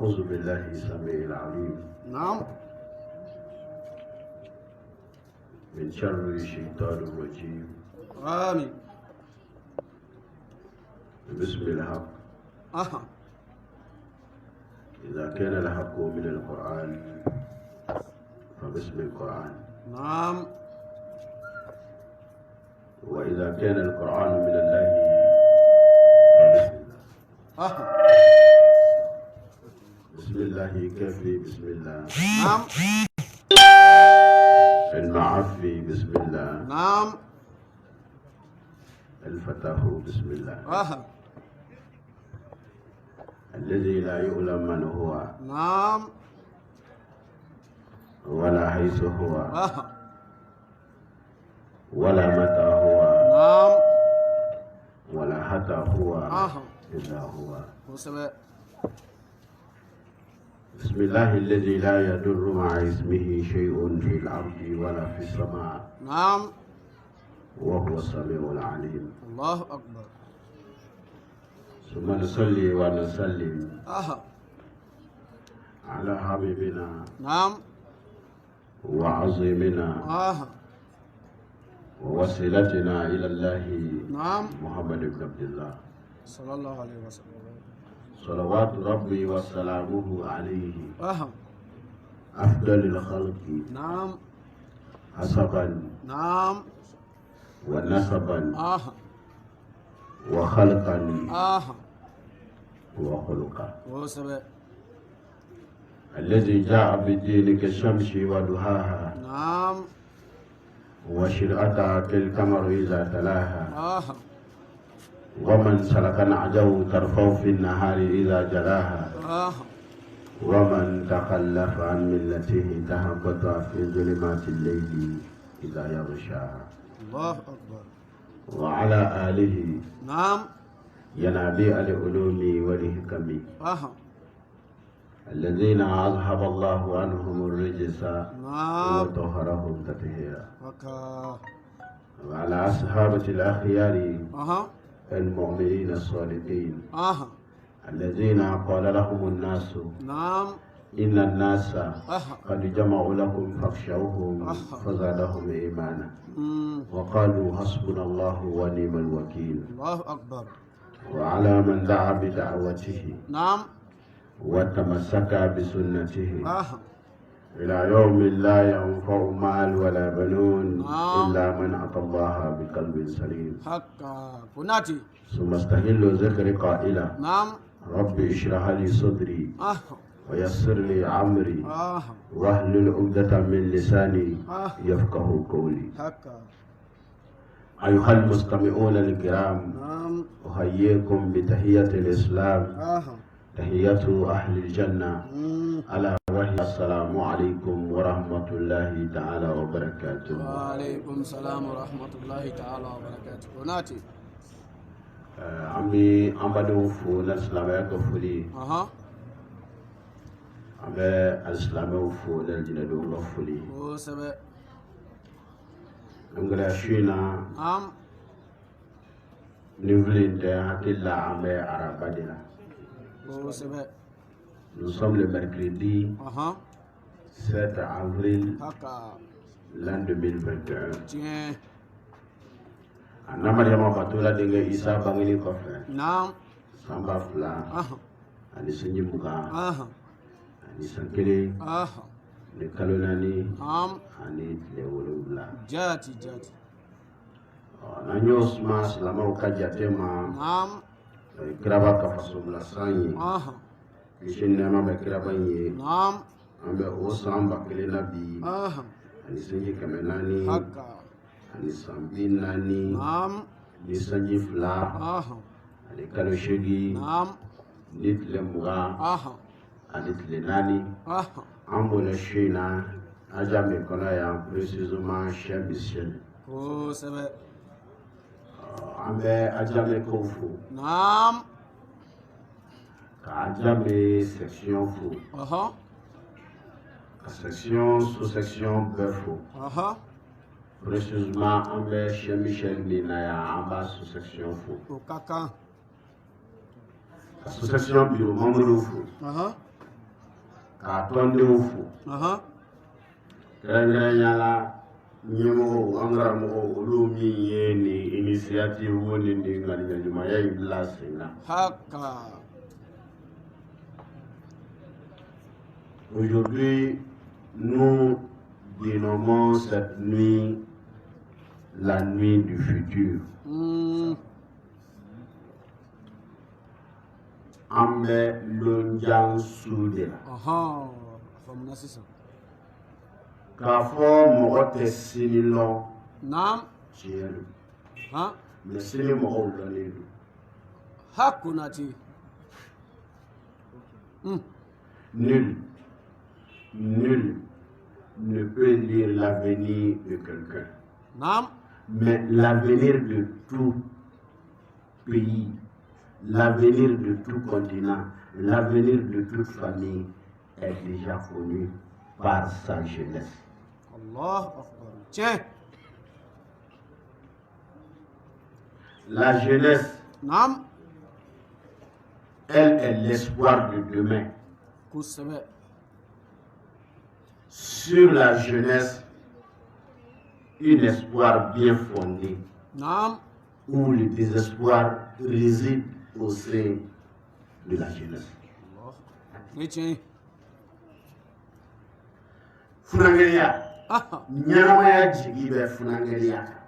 أعوذ بالله السميع العليم نعم من شر الشيطان الرجيم. آمين. بسم الحق. إذا كان الحق من القرآن فباسم القرآن. نعم. وإذا كان القرآن من الله فبسم الله. بسم الله كافي بسم الله. نعم. المعفي بسم الله. نعم. الفتح بسم الله. الذي لا يعلم من هو. نعم. ولا حيث هو. ولا متى هو. نعم. ولا حتى هو. إلا هو. بسم الله الذي لا يضر مع اسمه شيء في الأرض ولا في السماء. نعم. وهو السميع العليم. الله أكبر. ثم نصلي ونسلم على حبيبنا. نعم. وعظيمنا. ووسيلتنا إلى الله. نعم. محمد بن عبد الله صلى الله عليه وسلم. صلوات ربي وسلامه عليه. أفضل الخلق. نعم. حسبا. نعم. ونسبا. وخلقا. وخلقا. الذي جاء بالدين كالشمس وضحاها. نعم. وشرعتها كالقمر إذا تلاها. ومن سلك نعجه ترفع في النهار إذا جلاها. ومن تخلف عن ملته تهبط في ظلمات الليل إذا يغشاها. الله أكبر. وعلى آله. نعم. ينابيع العلوم والحكم. الذين أذهب الله عنهم الرجس. نعم. وطهرهم تطهيرا. وعلى أصحابة الأخيار. المؤمنين الصالحين. الذين قال لهم الناس. نعم. إن الناس قد جمعوا لكم فاخشوهم فزادهم إيمانا. وقالوا حسبنا الله ونعم الوكيل. الله أكبر. وعلى من دعا بدعوته. نعم. وتمسك بسنته. إلى يوم لا ينفع مال ولا بنون. إلا من أتى الله بقلب سليم. كناتي. ثم استهل ذكر قائلا. نعم. رب اشرح لي صدري. ويسر لي عمري. واحلل عقدة من لساني. يفقه قولي. أيها المستمعون الكرام. أحييكم بتحية الإسلام. تحية أهل الجنة. ألا وهي السلام عليكم ورحمة الله تعالى وبركاته. وعليكم السلام ورحمة الله تعالى وبركاته. وناتي. أمي أمبادو فونا الإسلامية كفولي. أمي الإسلامية فونا الجنة كفولي. نقول شينا. نقولين ده هتلا أمي عربادنا. Nous sommes le mercredi 7 avril l'an 2021. Anama yama batula denga Isa bangini kofe. Naam. Samba fla. Ani sunyi muka. Ani sankele. Ni kalonani. Ani lewolula. Jati. Nanyo sma selama ukajatema. Naam. Kiraba kafasubla sanyi. Kishin nama be kiraba ye. Naam. Ambe osamba kile nabi. Ani sunyi kamenani. Ani sambi nani. Naam. Ni sanji fla. Ani kalo shegi. Naam. Ni tle muga. Ani tle nani. Ambo le shina. Aja me kona ya précisément Cheikh Michel. Sebe. Ambe aja me kofu. Naam. Ka aja me section fou. Ka section sous-section befou. Précisément, Ambe Cheikh Michel Minaya Amba sous-section fou. Association bureau membre fou. k'a tɔndenw fo kɛrɛnkɛrɛnnenya la ɲɛmɔgɔw an karamɔgɔw olu min ye nin initiative ni nin ŋaniyaɲumanya in bila sen na. Aujourd'hui, nous dénommons cette nuit la nuit du futur. An bɛ lonjan su de la. K'a fɔ mɔgɔ tɛ sini lɔn. Tiɲɛ don. Mais sini mɔgɔw lɔnlen don. Hakunati. Nul ne peut lire l'avenir de quelqu'un. Mais l'avenir de tout pays, l'avenir de tout continent, l'avenir de toute famille est déjà connu par sa jeunesse. La jeunesse, elle est l'espoir de demain. Sur la jeunesse, un espoir bien fondé, où le désespoir réside au sein de la jeunesse. Funangeria, ɲɛnamaya jigi bɛ funangeria kan.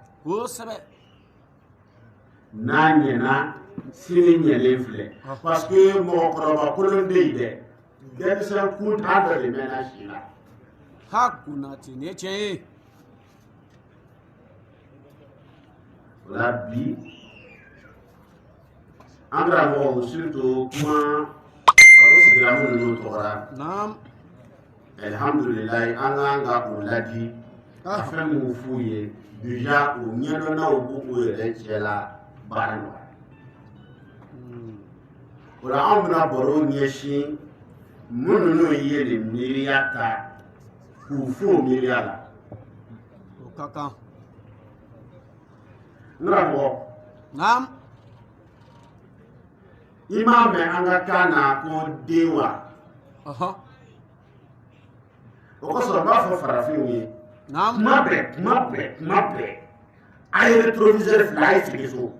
N'a ɲɛna sini ɲɛlen filɛ. Parce que mɔgɔkɔrɔba kolon bɛ yen dɛ. Denmisɛn kuntan dɔ de mɛnna si la. Hakunati ne tiɲɛ ye. O la bi an karamɔgɔw surtout kuma baro sigira minnu tɔgɔra. Alhamdulilayi an kan ka o ladi ka fɛn minnu f'u ye déjà o ɲɛdɔnnaw b'u yɛrɛ cɛla baara nɔgɔya. O la an bɛna baro ɲɛsin minnu ye nin miiriya ta k'u fo miiriya la. O ka kan. N karamɔgɔ. I m'a mɛn an ka kan na ko den wa. O kosɔn n b'a fɔ farafinw ye. Kuma bɛɛ a ye rétroviseur fila a ye sigi so.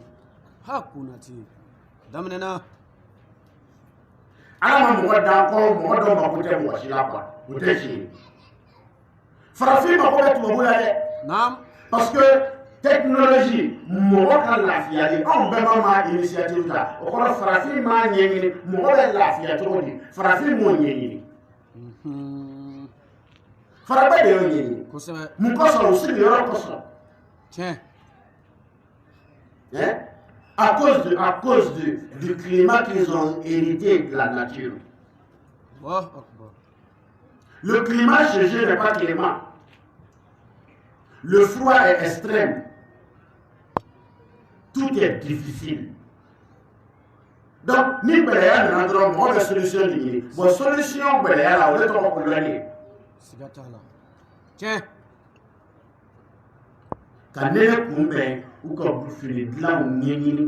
Hakunati daminɛna. Ala ma mɔgɔ d'an kɔ mɔgɔ dɔw mako tɛ mɔgɔ si la quoi o tɛ si ye. Farafin mako bɛ tubabu la dɛ. Parce que technologie mɔgɔ ka lafiyali anw bɛɛ ma initiative ta o kɔrɔ farafin m'a ɲɛɲini mɔgɔ bɛ lafiya cogo di farafin m'o ɲɛɲini. Faraba de y'o ɲɛɲini. Mun kosɔn o sigiyɔrɔ kosɔn. À cause du climat qu'ils ont hérité de la nature. Le climat chez eux n'est pas clément. Le froid est extrême. Tout est difficile. Donc, ni Béléa n'a pas de solution. Bon, solution Béléa là, on est trop colonisé. Tiens. Ka nene kunbɛn u ka fini dilanw ɲɛɲini.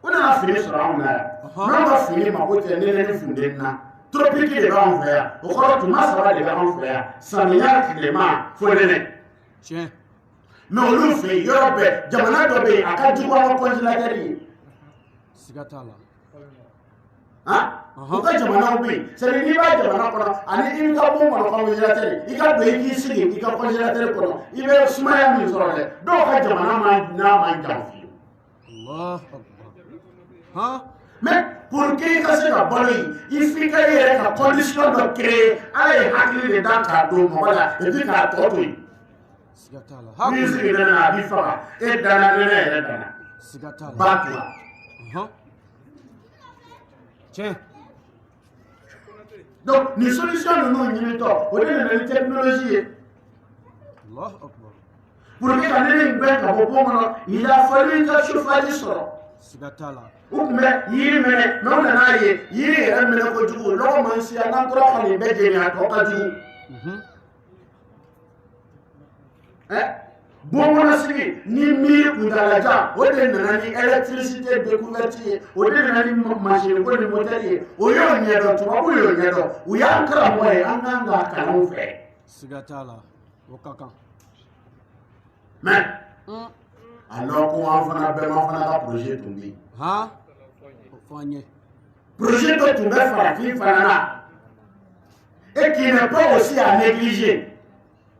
U nana fini sɔrɔ anw na yan. N'anw ka fini mako tɛ nene ni funteni na. Tropiki de b'anw fɛ yan. O kɔrɔ tuma saba de b'anw fɛ yan. Samiya tilema fo nɛnɛ. Mais olu fɛ yen yɔrɔ bɛɛ jamana dɔ bɛ yen a ka jugu an ka congélateur ye. Siga t'a la. U ka jamanaw bɛ yen. C'est à dire n'i b'a jamana kɔnɔ ani i bɛ taa bon kɔnɔ congélateur i ka don i k'i sigi i ka congélateur kɔnɔ i bɛ sumaya min sɔrɔ dɛ dɔw ka jamana n'a man jan fiyewu. Mais pour que i ka se ka balo yen i f'i ka i yɛrɛ ka condition dɔ créer ala ye hakili de da k'a don mɔgɔ la et puis k'a tɔ to yen. N'i sigi nɛnɛ a b'i faga e danna nɛnɛ yɛrɛ danna. Ba tila. Tiens. Donc, les solutions nous nous limitons. Au lieu de la technologie. Pour que la il a fallu que je fasse ça. Mais il mène, non, il est un peu du coup, l'homme, si un endroit, on est bête, il y a un peu. Bon sigi ni miri kundalaja o de nana ni électricité découverte o de nana ni machine ko ni moteur ye o yo ɲɛdɔn tubabu yo ɲɛdɔn u y'an karamɔgɔ ye an kan ka kalanw fɛ siga t'a la o ka kan mais alors ko an fana bɛɛ fana ka projet tun bɛ yen o fɔ an ye projet dɔ tun bɛ farafin fana na et qui n'est pas aussi à négliger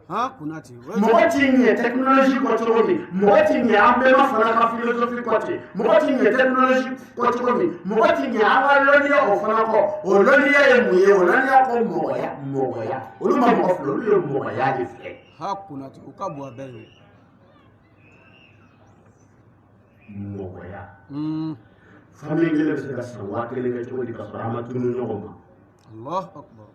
Kunati mɔgɔ ti ɲɛ technologie kɔ cogo min mɔgɔ ti ɲɛ an bɛɛ ma fana ka philosophie kɔ ten mɔgɔ ti ɲɛ technologie kɔ cogo min mɔgɔ ti ɲɛ an ka lɔnniya o fana kɔ o lɔnniya ye mun ye o lɔnniya ko mɔgɔya olu ma mɔgɔ filɛ olu ye mɔgɔya de filɛ Kunati o ka bon a bɛɛ ye mɔgɔya famille kelen bɛ se ka san 1000 kɛ cogo di ka sɔrɔ an ma tunu ɲɔgɔn ma Allahu akbar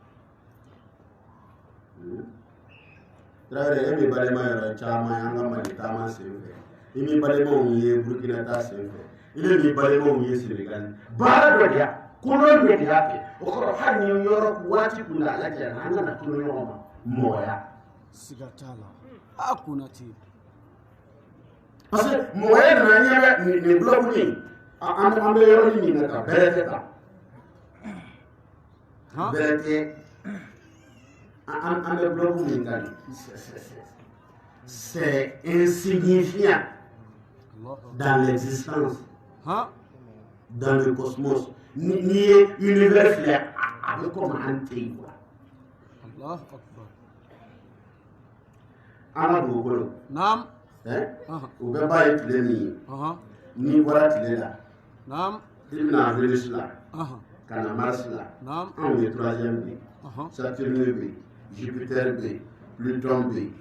Traoré e mi balima yɛrɛ caman an ka Mali taama senfɛ i mi balimaw ye Burkina ta senfɛ i le mi balimaw ye Sénégal baara dɔ de y'a kolon dɔ de y'a kɛ o kɔrɔ hali ni yɔrɔ waati kun da ala jɛra an kana tunu ɲɔgɔn ma mɔgɔya siga t'a la Kunati parce que mɔgɔya nana ɲɛ nin bloc in an bɛ yɔrɔnin min na tan bɛrɛ tɛ tan bɛrɛ tɛ an bɛ bloc min kan c'est insignifiant dans l'existence dans le cosmos ni ye univers filɛ a bɛ comme an tɛ yen quoi Allahu akbar an ka dugukolo naam u bɛ ba ye tile min ye n'i bɔra tile la i bɛna Vénus la ka na Mars la anw ye troisième bɛ yen Saturne bɛ yen Jupiter bɛ yen Pluton bɛ yen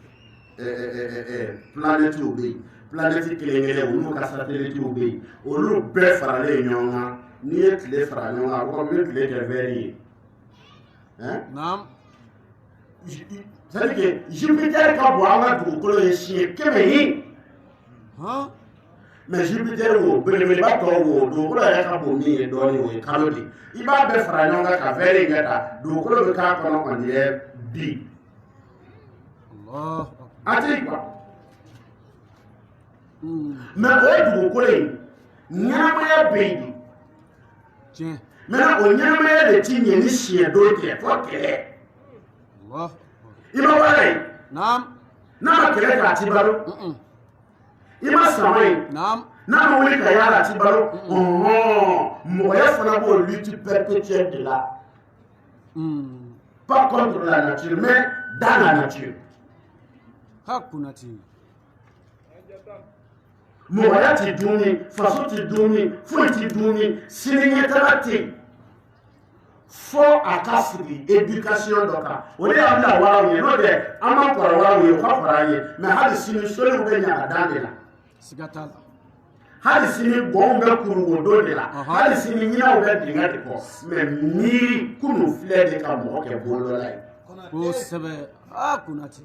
planètes bɛ yen planète kelen-kelen olu ka satellite bɛ yen olu bɛɛ faralen ɲɔgɔn kan n'i ye tile fara ɲɔgɔn kan a bɛ tile kɛ vert ye c'est-à-dire que Jupiter ka bon an ka dugukolo ye siɲɛ 100 ye mais Jupiter wo belebeleba tɔw wo dugukolo yɛrɛ ka bon min ye dɔɔnin o ye kalo de i b'a bɛɛ fara ɲɔgɔn kan ka vert in kɛ tan dugukolo bɛ k'a kɔnɔ kɔni ye bi a tɛ quoi mais o ye dugukolo in ɲɛnamaya bɛ yen de maintenant o ɲɛnamaya de ti ɲɛ ni siɲɛ don tɛ fɔ kɛlɛ i ma baara ye n'a ma kɛlɛ kɛ a ti balo i ma sama ye n'a ma wuli ka yaala a ti balo mɔgɔya fana b'o lutte perpétuelle de la pas contre la nature mais dans la nature Kunati mɔgɔya ti dunni faso ti dunni foyi ti dunni siniɲɛtaga tɛ yen fɔ a ka sigi éducation dɔ kan o de y'an bila waraw ye n'o tɛ an ma kɔrɔ waraw ye o ka kɔrɔ an ye mais hali sini soliw bɛ ɲaga dan de la siga t'a la hali sini gɔnw bɛ kuru o don de la hali sini ɲinɛw bɛ dingɛ de kɔ mais miiri kunun filɛ de ka mɔgɔ kɛ bolodɔla ye kosɛbɛ Kunati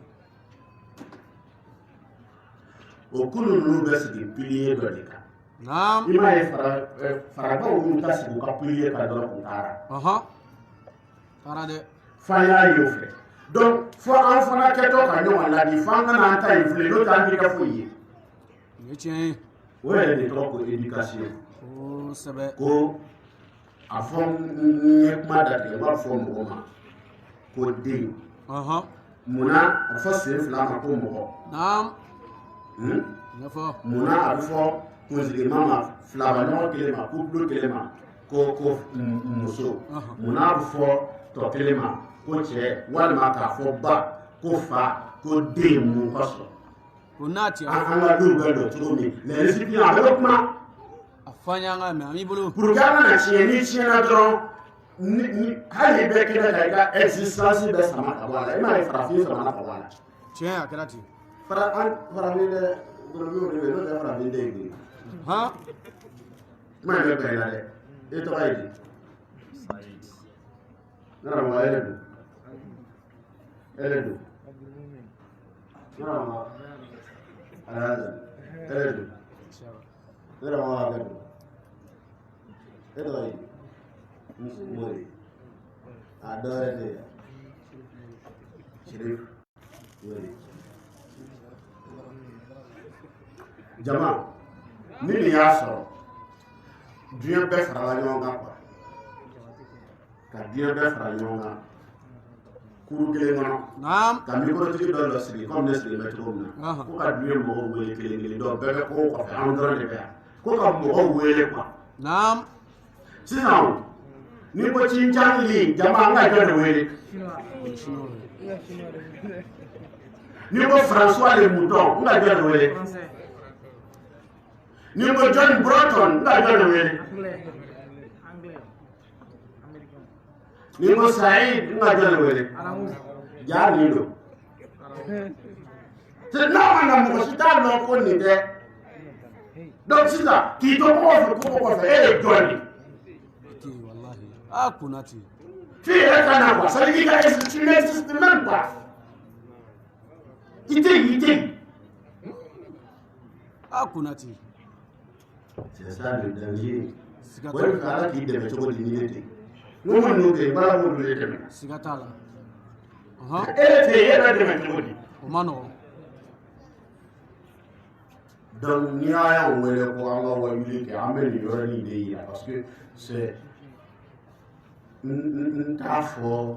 o kunun ninnu bɛ sigi pilier dɔ de kan i m'a ye farakaw y'u ta sigi u ka pilier kan dɔrɔn k'u taara dɛ f'an y'a ye o fɛ donc fɔ an fana kɛtɔ ka ɲɔgɔn ladi f'an kana an ta in filɛ n'o tɛ an tɛ kɛ foyi ye o ye tiɲɛ ye o yɛrɛ de tɔgɔ ko éducation kosɛbɛ ko a fɔ n ye kuma datigɛ n b'a fɔ mɔgɔ ma ko den munna a bɛ fɔ sen fila ma ko mɔgɔ munna a bɛ fɔ kunsigima ma filaba ɲɔgɔn kelen ma couple kelen ma ko muso munna a bɛ fɔ tɔ kelen ma ko cɛ walima k'a fɔ ba ko fa ko den mun kosɔn an ka duw bɛ dɔn cogo min les récipients a bɛɛ bɛ kuma a fɔ an y'an ka mɛ an b'i bolo pour que an kana tiɲɛ ni tiɲɛna dɔrɔn hali i bɛ kɛnɛ kan i ka existence bɛ sama ka bɔ a la i m'a ye farafin samana ka bɔ a la tiɲɛ a kɛra ten farafin dɛ gɔlɔbɛw de bɛ n'o tɛ farafin den ye kuma in bɛ bɛn i la dɛ e tɔgɔ ye di ne karamɔgɔ ele don ele don ne karamɔgɔ alahaza ele don ne karamɔgɔ hakɛ don e tɔgɔ ye di mori a dɔ wɛrɛ tɛ yen Sheriff mori jama ni nin y'a sɔrɔ diɲɛ bɛɛ farala ɲɔgɔn kan quoi ka diɲɛ bɛɛ fara ɲɔgɔn kan kuru kelen kɔnɔ ka mikorotigi dɔ dɔ sigi comme ne sigilen bɛ cogo min na ko ka diɲɛ mɔgɔw wele kelen kelen dɔw bɛɛ bɛ ko kɔfɛ an dɔrɔn de bɛ yan ko ka mɔgɔw wele quoi sisan ni ko cincangili jama an ka jɔn de wele ni ko François le Mouton n ka jɔn de wele ni ko John Broughton n ka jɔn de wele ni ko Saïd n ka jɔn de wele jaa nin don n'a ma na mɔgɔ si t'a dɔn ko nin tɛ donc sisan k'i to mɔgɔw fɛ ko kɔfɛ e ye jɔn de Kunati. Tu es un quoi. Ça veut dire que tu n'existes même pas. Idée. Kunati. C'est ça le danger. Oui, il faut qu'il y ait des choses d'unité. Nous, nous, voilà où nous sommes. Sigatala. Et là, des choses. Omano. Donc, il y a un peu de améliorer parce que c'est. T'a fɔ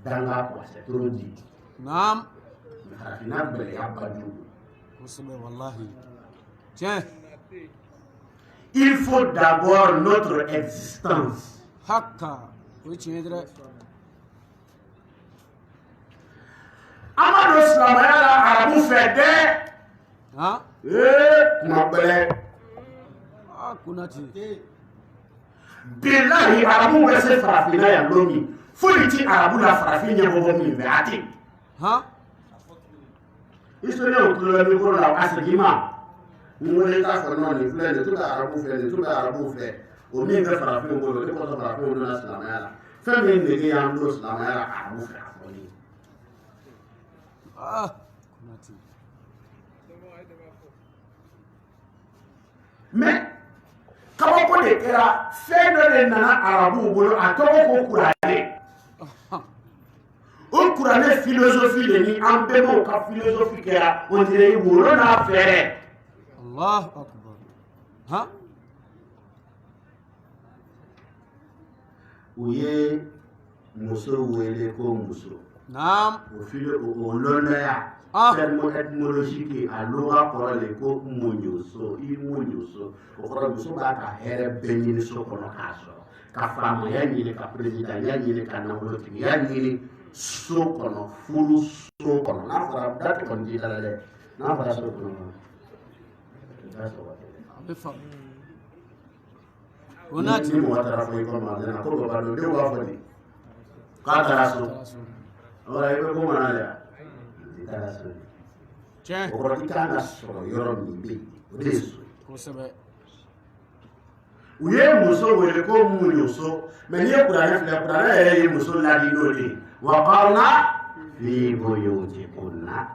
danga quoi, c'est trop dit. Naam. Farafina gɛlɛya bajugu. Kosɛbɛ wallahi. Tiens. Il faut d'abord notre existence. Hakka. O ye tiɲɛ dɛ. An ma don silamɛya la arabu fɛ dɛ. Kuma gɛlɛn. Kunati. Billahi arabu bɛ se farafina yan don min foyi ti arabu la farafin ɲɛmɔgɔ min fɛ a tɛ. Historien kulo bɛ mikoro la a segin ma n wele k'a fɔ nɔ nin filɛ nin tun bɛ arabu fɛ nin tun bɛ arabu fɛ o min bɛ farafin bolo o de kɔsɔn farafinw donna silamɛya la fɛn min nege y'an don silamɛya la arabu fɛ a fɔ ni. Mais kabako de kɛra fɛn dɔ de nana arabuw bolo a tɔgɔ ko kuranɛ o kuranɛ philosophie de ni an bɛnbaw ka philosophie kɛra on dirait wolo n'a fɛɛrɛ. Allahu akbar. U ye muso wele ko muso. Naam. O lɔnnaya terme étymologique a lugha kɔrɔ de ko muɲuso i muɲuso o kɔrɔ muso b'a ka hɛrɛ bɛɛ ɲini so kɔnɔ k'a sɔrɔ ka faamaya ɲini ka présidentiya ɲini ka nafolotigiya ɲini so kɔnɔ furu so kɔnɔ n'a fɔra date kɔni t'i la dɛ n'a fɔra so kɔnɔ a bɛ faamu. ni mɔgɔ taara fɔ i kɔ magazin na ko baba don denw b'a fɔ de k'a taara so ɔ i bɛ ko mana de yan. O kɔrɔ i kan ka sɔrɔ yɔrɔ min bɛ yen o de ye so. Kosɛbɛ. U ye muso wele ko muɲuso mais n'i ye kuranɛ filɛ kuranɛ yɛrɛ ye muso ladi n'o de ye wa qarna fi buyutikunna.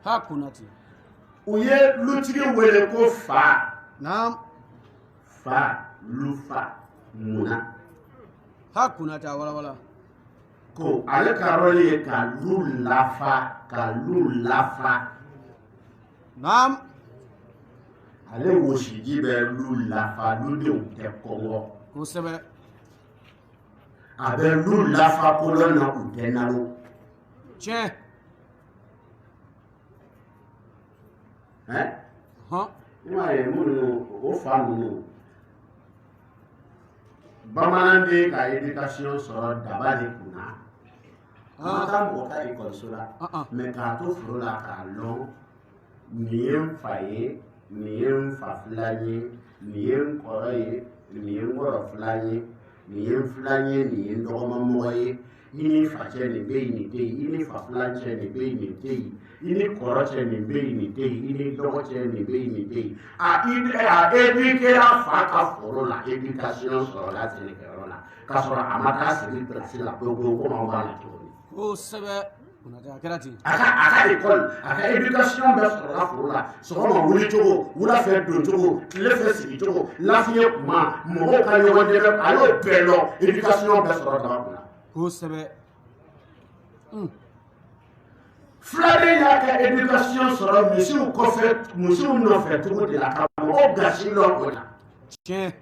Kunati. U ye lutigi wele ko fa. Naam. Fa lufa munna. Kunati a wala. Ko ale ka rôle ye ka lu lafa. Naam. Ale wosiji bɛ lu lafa ludenw tɛ kɔngɔ. Kosɛbɛ. A bɛ lu lafa kolon na u tɛ nalo. Tiɲɛ. I m'a ye minnu o fa ninnu bamananden ka éducation sɔrɔ daba de kunna. Ma taa mɔgɔ ka ekɔliso la mais k'a to foro la k'a lɔn nin ye n fa ye nin ye n fa filan ye nin ye n kɔrɔ ye nin ye n kɔrɔ filan ye nin ye n filan ye nin ye n dɔgɔmamɔgɔ ye i ni fa cɛ nin bɛ yen nin tɛ yen i ni fa filan cɛ nin bɛ yen nin tɛ yen i ni kɔrɔ cɛ nin bɛ yen nin tɛ yen i ni dɔgɔ cɛ nin bɛ yen nin tɛ yen a éduquera fa ka foro la éducation sɔrɔla sɛnɛkɛyɔrɔ la k'a sɔrɔ a ma taa sigi place la pewu komi anw b'a la cogo min. Kosɛbɛ. A kɛra ten. A ka école a ka éducation bɛɛ sɔrɔla foro la sɔgɔma wuli cogo wula fɛ don cogo tile fɛ sigi cogo lafiɲɛ kuma mɔgɔw ka ɲɔgɔn dɛmɛ a y'o bɛɛ lɔ éducation bɛɛ sɔrɔ daba kunna. Kosɛbɛ. Filanin y'a ka éducation sɔrɔ misiw kɔfɛ misiw nɔfɛ cogo de la ka mɔgɔw gasi lɔ o la. Tiɲɛ.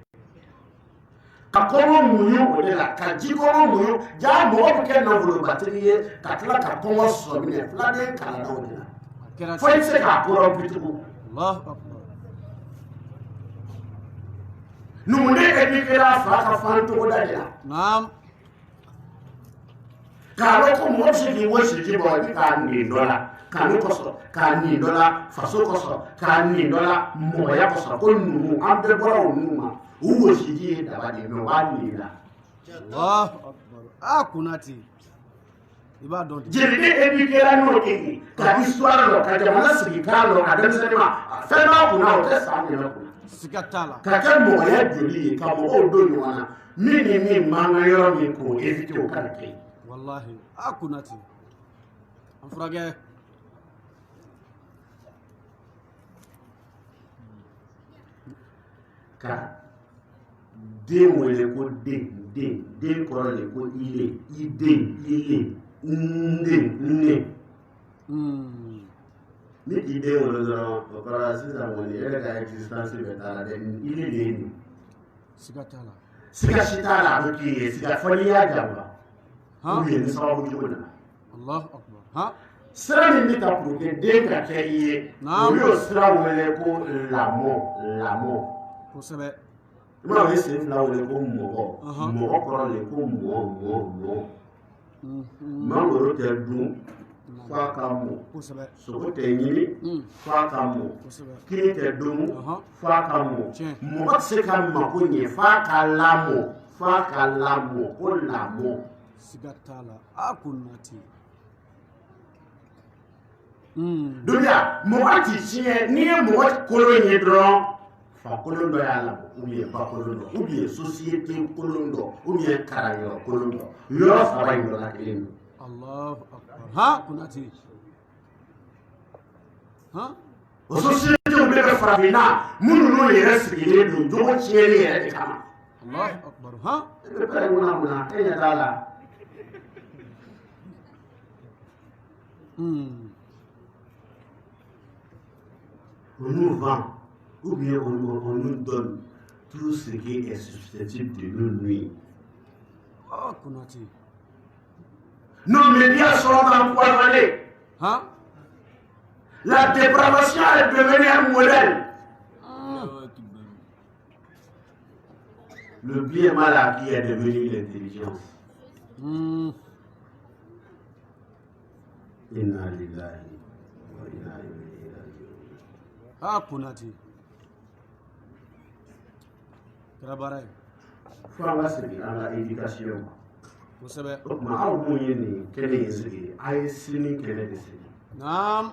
Ka kɔngɔ muɲu o de la ka jikɔngɔ muɲu jaa mɔgɔ bɛ kɛ nafolobatigi ye ka tila ka kɔngɔ sɔrɔ minɛ filanin kalanna o de la. Fo i tɛ se k'a kɔrɔ bi tugun. Numuden éduquera a fa ka fan togoda de la. Naam. K'a dɔn ko mɔgɔ bɛ se k'i wɔsiji bɔ i bɛ k'a nin dɔ la kanu kosɔn k'a nin dɔ la faso kosɔn k'a nin dɔ la mɔgɔya kosɔn ko numu an bɛɛ bɔra o numu ma u wɔsiji ye daba de ye mɛ u b'a nin la. Kunati. I b'a dɔn. Jeliden éduquera n'o de ye ka histoire lɔ ka jamana sigi k'a lɔ ka denmisɛnnin ma fɛn b'a kunna o tɛ san ɲɛnɛ kunna. Siga t'a la. Ka kɛ mɔgɔya joli ye ka mɔgɔw don ɲɔgɔn na min ni min man kan yɔrɔ min k'o éviter o kana kɛ. Wallahi. Kunati. An furakɛ. Ka den wele ko den kɔrɔ de ko ile i den ne. Ni k'i den wele dɔrɔn o kɔrɔ sisan kɔni e yɛrɛ ka existence bɛ taa la dɛ ile de ye nin. Siga t'a la. Siga si t'a la a bɛ k'i ye siga fɔ n'i y'a janfa. Ou bien ni sababu cogo nana. Allahu akbar. Sira min bɛ ta pour que den ka kɛ i ye o y'o sira wele ko lamɔ. Kosɛbɛ. I b'a ye sen fila wele ko mɔgɔ kɔrɔ de ko mɔ. Mangoro tɛ dun f'a ka mɔ. Sogo tɛ ɲini f'a ka mɔ. Kini tɛ dun f'a ka mɔ. Mɔgɔ tɛ se ka mako ɲɛ f'a ka lamɔ ko lamɔ. Siga t'a la. Kunati. Duniya mɔgɔ ti tiɲɛ n'i ye mɔgɔ kolon ye dɔrɔn fa kolon dɔ y'a labɔ ou bien ba kolon dɔ ou bien société kolon dɔ ou bien kalanyɔrɔ kolon dɔ yɔrɔ saba in dɔ la kelen don. Allahu akbar. Kunati. O société bɛɛ bɛ farafinna minnu n'u yɛrɛ sigilen don jogo tiɲɛli yɛrɛ de kama. Allahu akbar. E bɛ pɛrɛn munna e ɲɛ t'a la. On nous vend, ou bien on nous donne tout ce qui est susceptible de nous nuire. Kunati. Nos médias sont empoisonnés. La dépravation est devenue un modèle. Le bien mal acquis est devenu l'intelligence. Inna lillahi wa inna ilayhi raji'un. Kunati. Karabarai. Fo an ka segin an ka éducation ma. Kosɛbɛ. O tuma aw mun ye nin kɛnɛ in sigi a ye sini kɛnɛ de sigi. Naam.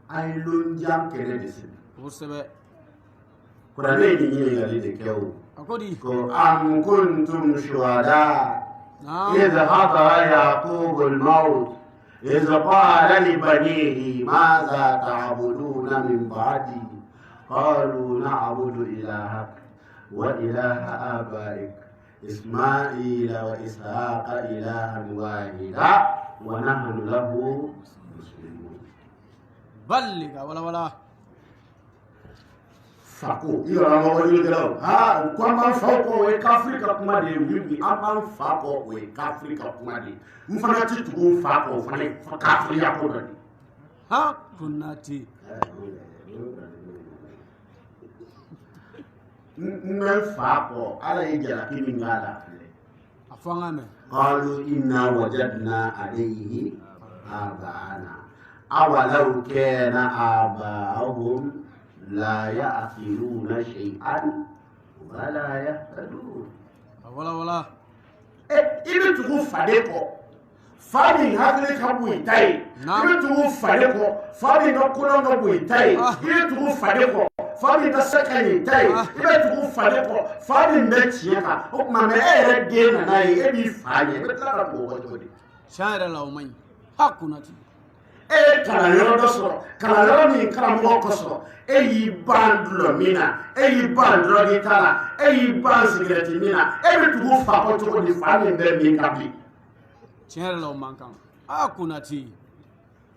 A ye lonjan kɛnɛ de sigi. Kosɛbɛ. Kuranɛ ye nin ɲininkali de kɛ o. A ko di. Ko am kuntum shuhada idh hadara yaqub al-maut إذ قال لبنيه ماذا تعبدون من بعدي قالوا نعبد إلهك وإله آبائك إسماعيل وإسحاق إلها واحدا ونحن له مسلمون. بلغ ولا Fako yɔrɔ ma wale kɛlaw ko an b'an fa kɔ o ye kafiri ka kuma de ye wuli an b'an fa kɔ o ye kafiri ka kuma de ye n fana tɛ tugu n fa kɔ o fana ye kafiriya ko dɔ de. Kunati. n bɛ n fa kɔ ala ye jalaki min k'a la filɛ. A fɔ an ka mɛn. qalu inna wajadna alayhi aba'ana awalaw kana aba'ahum لا يعقلون شيئا ولا يهتدون. Wala. I bɛ tugu faden kɔ fa min hakili ka bon i ta ye i bɛ tugu faden kɔ fa min ka kolon ka bon i ta ye i bɛ tugu faden kɔ fa min ka se ka ɲi i ta ye i bɛ tugu faden kɔ fa min bɛ tiɲɛ kan o tuma mɛ e yɛrɛ den nana ye e b'i fa ɲɛ i bɛ tila ka mɔgɔ cogo di. Tiɲɛ yɛrɛ la o man ɲi. Kunati. E ye kalanyɔrɔ dɔ sɔrɔ kalanyɔrɔ min karamɔgɔ kosɔn e y'i ban dulɔ min na e y'i ban dɔrɔgi ta la e y'i ban sigɛrɛti min na e bɛ tugu fa kɔ cogo di fa min bɛ min ka bi. Tiɲɛ yɛrɛ la o man kan. Kunati.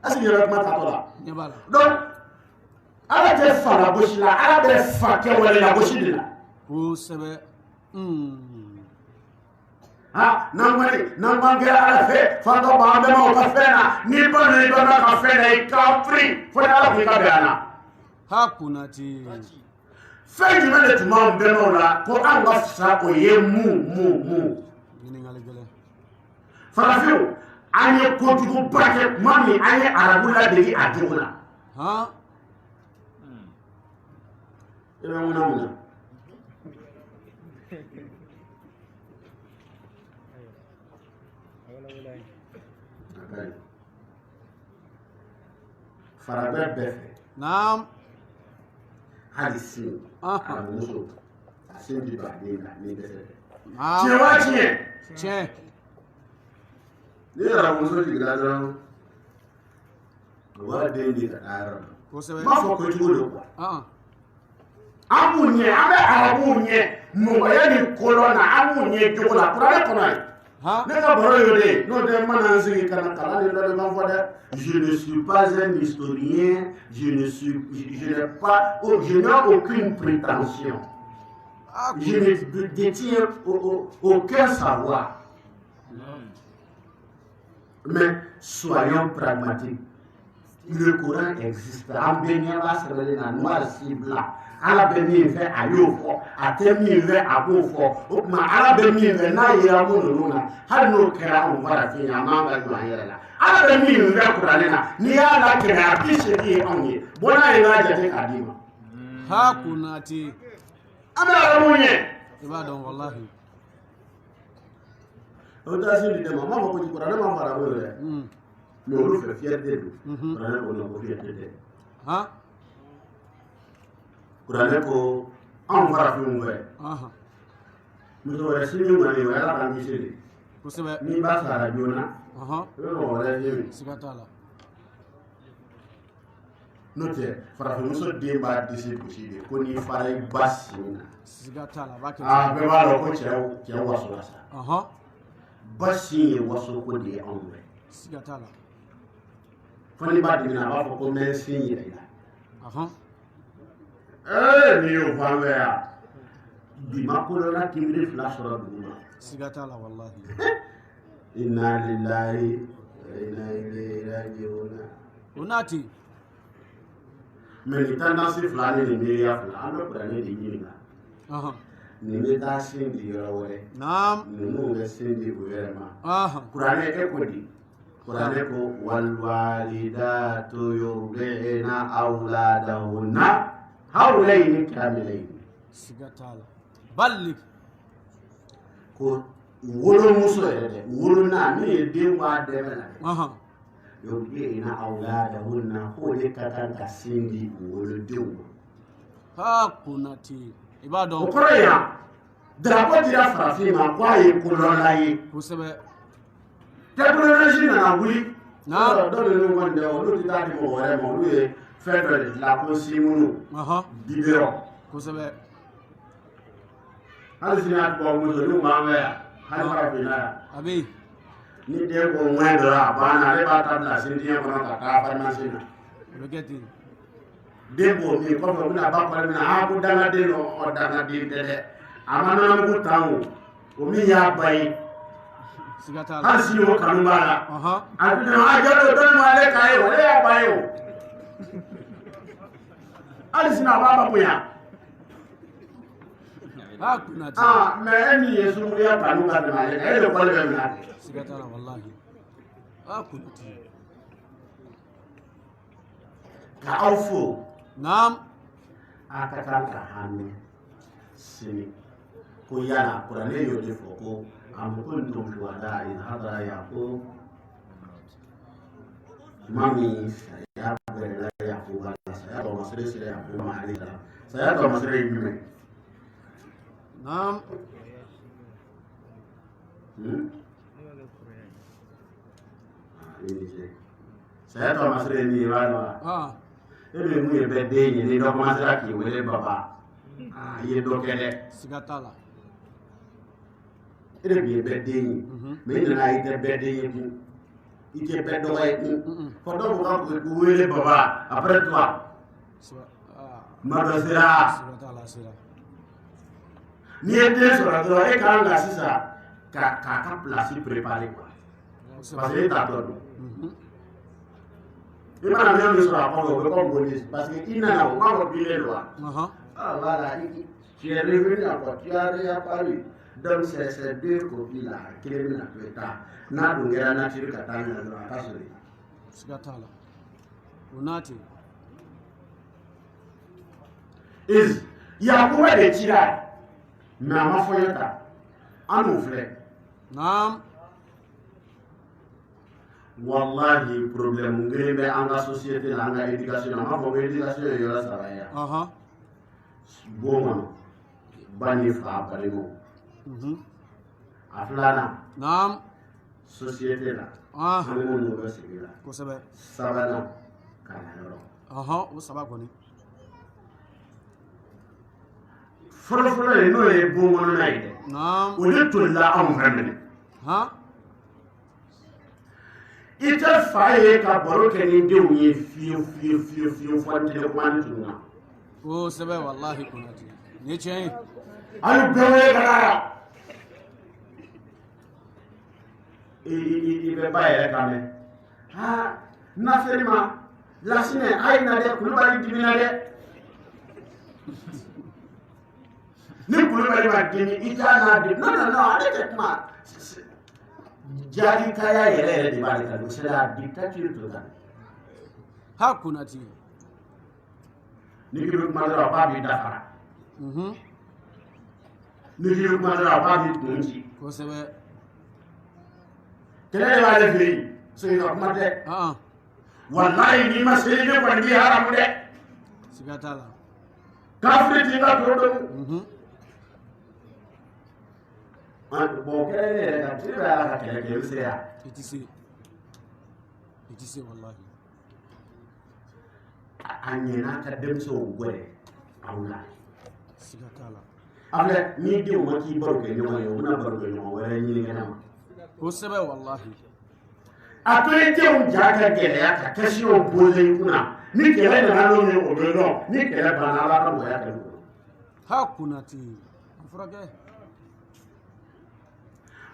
asi yɛrɛ kuma ta tɔ la ɲɛ b'a la donc ala tɛ fa la gosi la ala bɛ fa kɛwale la gosi de la kosɛbɛ n'an man kɛra ala fɛ fatɔ b'an bɛnbaw ka fɛn na n'i ba n'i ba ka fɛn na i ka firi fo ni ala ko i ka bɛn a na ha kunati fɛn jumɛn de tun b'an bɛnbaw la ko an ka fisa o ye mun ɲininkali gɛlɛn farafinw an ye kojuguba kɛ tuma min an ye arabu ladege a jogo la han i bɛ ŋuna mun na farabɛ bɛɛ fɛ naam hali sini arabuso a sin di baden na ni dɛsɛ tɛ naam tiɲɛ waa tiɲɛ tiɲɛ ni arabuso jiginna dɔrɔn o b'a den di ka taa yɔrɔ la kosɛbɛ n b'a fɔ kojugu de kuwa an an b'u ɲɛ an bɛ arabuw ɲɛ mɔgɔya ni kolon na an b'u ɲɛ jogo la kuranɛ kɔnɔ ye ne ka baro y'o de ye n'o tɛ n mana n sigi ka na kalan ni dɔ de b'an fɔ dɛ je ne suis pas un historien je n'ai aucune prétention je ne détiens aucun savoir mais soyons pragmatiques le Coran existe an bɛɛ ɲɛ b'a sɛbɛnlen na noir sur blanc ala bɛ min fɛ a y'o fɔ a tɛ min fɛ a b'o fɔ o tuma ala bɛ min fɛ n'a yera mun ninnu na hali n'o kɛra anw farafin ye an b'an ka jɔ an yɛrɛ la ala bɛ min fɛ kuranɛ na n'i y'a lakɛnɛ a bi segin ye anw ye bɔ n'a ye n'a jate k'a d'i ma ha kunati an bɛ arabu ɲɛ i b'a dɔn wallahi o tɛ sin di dɛmɛ n b'a fɔ ko kuranɛ ma fara arabu ye dɛ mais olu fɛ fierté don kuranɛ ko non ko fierté tɛ han kuranɛ ko anw farafinw fɛ muso wɛrɛ si min kɔni o ye ala k'an kisi de kosɛbɛ n'i ba sara joona i bɛ mɔgɔ wɛrɛ ye min siga t'a la n'o tɛ farafinmuso den b'a disi gosi de ko n'i fara i ba sin na siga t'a la a b'a kɛ bɛɛ b'a dɔn ko cɛ waso la sa ba sin ye wasoko de ye anw fɛ siga t'a la fo n'i b'a dimina a b'a fɔ ko n bɛ n sin yɛrɛ i la n'i y'o fɔ an fɛ yan bi ma kolonna kibiri fila sɔrɔ dugu ma siga t'a la wallahi inna lillahi wa inna ilayhi raji'un o naati mais ni tendance fila ni nin miiriya fila an bɛ kuranɛ de ɲininka nin bɛ taa sin di yɔrɔ wɛrɛ naam ninnu bɛ sin di o yɛrɛ ma kuranɛ e ko di kuranɛ ko walwalidatu yurdi'na awladahunna hawlayni kamilayni siga t'a la balli ko wolomuso yɛrɛ dɛ wolona min ye den b'a dɛmɛ na yurdi'na awladahunna k'o de ka kan ka sin di wolodenw ma ha kunati i b'a dɔn o kɔrɔ yan drapeau dira farafin ma ko a ye kolɔnla ye kosɛbɛ technologie nana wuli naam dɔ ninnu kɔni dɛ olu tɛ taa di mɔgɔ wɛrɛ ma olu ye fɛn dɔ de dilan ko simunu biberon kosɛbɛ hali sini a tubabu musoninw b'an fɛ yan hali farafinna yan a bɛ yen ni den ko ŋɛn dɔrɔn a banna ale b'a ta bila sindiɲɛ kɔnɔ ka taa pharmacie na o bɛ kɛ ten den b'o min kɔfɛ u bɛna ba kɔrɔ min na ko dangaden don dangaden tɛ dɛ a ma nɔnɔmugu tan o min y'a ba ye siga t'a la hali sini o kanu b'a la a bɛ dɔn a jalo dɔnni ma ale k'a ye o ale y'a ba ye o hali sini a b'a ba bonya ha kunati mais e min ye sunkuruya kanu ka tɛmɛ ale kan e de kɔli bɛ minɛ a kɛ siga t'a la wallahi ha kunati ka aw fo naam a ka kan ka hami sini ko yala kuranɛ y'o de fɔ ko am kuntum shuhada idh hadara yaqub mami saya bɛrɛla yaqub la saya tɔ masire sera yaqub ma alayhi salam saya tɔ masire ye jumɛn naam saya tɔ masire ye min ye i b'a dɔn wa e bɛ mun ye bɛɛ den ye ni dɔ commencera k'i wele baba i ye dɔ kɛ dɛ siga t'a la e de tun ye bɛɛ den ye mais i nana i tɛ bɛɛ den ye tun i il te pète d'oreille. Pendant que vous voulez papa, après toi. Madosira. Ni était sur la droite et quand la ça, qu'à placer préparé quoi. Parce que t'as donné. Il m'a amené sur la porte comme bonus parce qu'il n'a pas oublié les lois. Ah voilà, tu es revenu encore, tu as réapparu. Donc c'est ces deux copies-là qui est mis à plus tard. N'a donc la nature qui attend la loi, pas celui. Sigatala. Unati. Il y a beaucoup de tirages. Mais à ma foyota, à nos frères. Naam. Wallahi, problème, grébé en la société, dans l'éducation, ma pauvre éducation, il y a ça va. Bon, Banifa, Balimo. Aflana. Naam. Société là. Ah. On nous c'est là. Kosabe. Savana. Kanaro. Où ça va connaître? Fɔlɔfɔlɔ ye n'o ye bon kɔnɔna ye dɛ o de tolila anw fɛ minɛ i tɛ fa ye ka baro kɛ ni denw ye fiyewu fɔ n tɛ kuma ni tunu na o sɛbɛ walahi Konate ni ye tiɲɛ ye ayi bɛɛ wele ka na i bɛ ba yɛrɛ kan mɛn nafɛri ma lasinɛ a ye na dɛ Kulubali dimina dɛ ni Kulubali ma dimi i t'a n'a di non ale tɛ kuma jaabi kaya yɛrɛ de b'ale kan c'est la dictature totale Konate ni k'i bɛ kuma dɔrɔn a b'a b'i dafara ni k'i bɛ kuma dɔrɔn a b'a b'i kun ci kosɛbɛ kɛlɛ de b'ale fɛ yen sigi ka kuma tɛ walayi n'i ma seli ne kɔni b'i haramu dɛ siga t'a la kafiri t'i ka toro dɔn bon kɛlɛ ne yɛrɛ kan tile bɛ ala ka kɛlɛ kɛ i bɛ se yan i tɛ se walahi a ɲɛna ka denmisɛnw gwɛrɛ aw la siga t'a la a filɛ n'i denw ma k'i baro kɛ ɲɔgɔn ye u bɛna baro kɛ ɲɔgɔn wɛrɛ ɲini kɛnɛ ma kosɛbɛ walahi a to i denw ja ka gɛlɛya ka kɛsiw bose i kunna ni kɛlɛ nana n'o ye o bɛ dɔn ni kɛlɛ banna ala ka mɔgɔya kɛ n'o Konate a furakɛ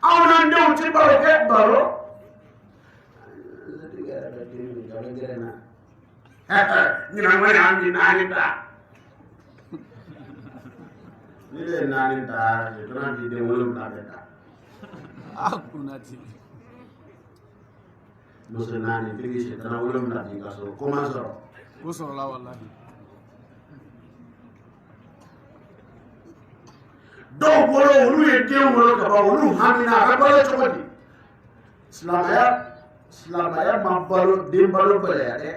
aw n'an denw ti baro kɛ baro ɲinan wɛrɛ an bi naani ta ni de ye naani ta sitana k'i den 7 bɛɛ ta Konate muso naani tigi sitana 7 k'i ka so ko ma sɔrɔ o sɔrɔla walahi dɔw bolo olu ye den wolo ka ban olu hamina a bɛ balo cogo di silamɛya ma balo den balo gɛlɛya dɛ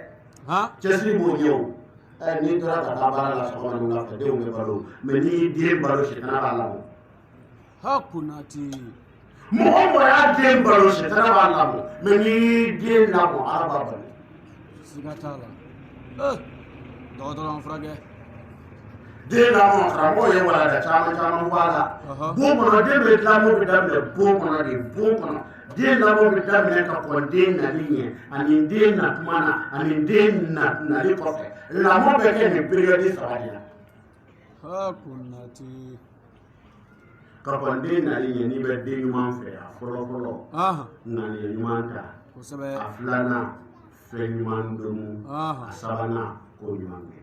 cɛsiri b'o ɲɛ o n'i tora ka taa baara la sɔgɔma ni wulafɛ denw bɛ balo mɛ n'i y'i den balo sitana b'a lamɔ Konate mɔgɔ mɔgɔ y'a den balo sitana b'a lamɔ mɛ n'i y'i den lamɔ ala b'a balo siga t'a la dɔgɔtɔrɔ an furakɛ den lamɔ karamɔgɔ ye walanda caman fɔ a la bon kɔnɔ den bɛ lamɔ bɛ daminɛ bon kɔnɔ de bon kɔnɔ den lamɔ bɛ daminɛ ka kɔn den nali ɲɛ ani den na tuma na ani den nali kɔfɛ lamɔ bɛ kɛ nin période 3 de la Konate ka kɔn den nali ɲɛ n'i bɛ den ɲuman fɛ a fɔlɔ ŋaniya ɲuman ta kosɛbɛ a filanan fɛn ɲuman domu a sabanan ko ɲuman kɛ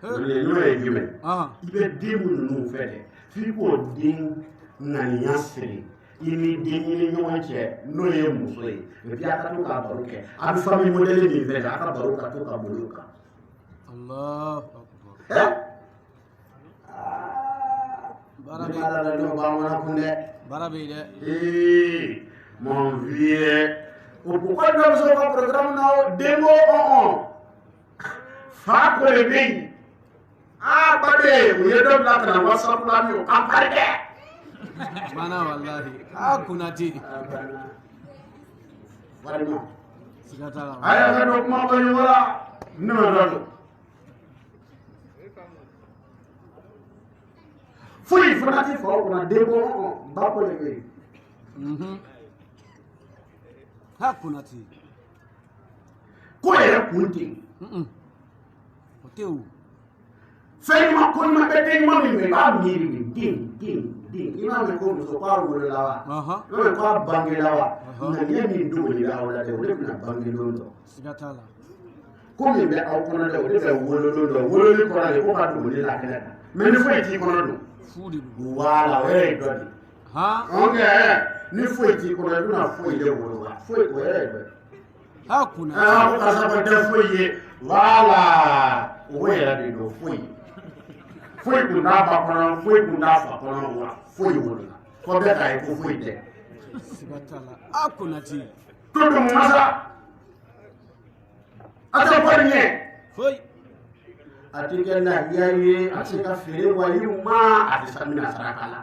ŋaniya ɲuman ye jumɛn i bɛ den minnu fɛ dɛ f'i k'o den ŋaniya siri i ni den ɲini ɲɔgɔn cɛ n'o ye muso ye et puis a ka to ka baro kɛ a bɛ famille modèle min fɛ dɛ a ka baro ka to ka boli o kan Allahu akbar baara bɛ yen dɛ mon vieux o pourquoi denmisɛnw ka programme na denko fa ko de bɛ yen baden u ye dɔ bila ka na whatsapp la min o ka pari dɛ bana walahi Konate walima siga t'a la a y'a ka dɔ kuma bɔ ɲɔgɔn la ne ma dɔ don foyi fana ti fa o kunna denko ba ko de bɛ yen hakuna ti ko yɛrɛ kun ten o tɛ o fɛn ɲuman ko ɲuman bɛ den ɲuman min fɛ i b'a miiri de den i m'a mɛn ko muso k'a wolola wa i m'a mɛn k'a bangela wa ŋaniya min dogolela aw la dɛ o de bɛna bange don dɔ siga t'a la ko min bɛ aw kɔnɔ dɛ o de bɛ wolo don dɔ wololi kɔrɔ de ko ka dogoli la kɛnɛ kan mɛ ni foyi t'i kɔnɔ don fu de don wala o yɛrɛ ye dɔ de ok ni foyi t'i kɔnɔ i bɛna foyi de wolo wa foyi o yɛrɛ ye dɔ de hakuna ko karisa ko tɛ foyi ye wala o yɛrɛ de don foyi foyi kun t'a ba kɔnɔ foyi kun t'a fa kɔnɔ wa foyi wolola fɔ bɛɛ k'a ye ko foyi tɛ siga t'a la hakuna ti to dun masa a tɛ fɔ nin ye foyi a tɛ kɛ lahiya ye a tɛ se ka feere waliw ma a tɛ sa mina saraka la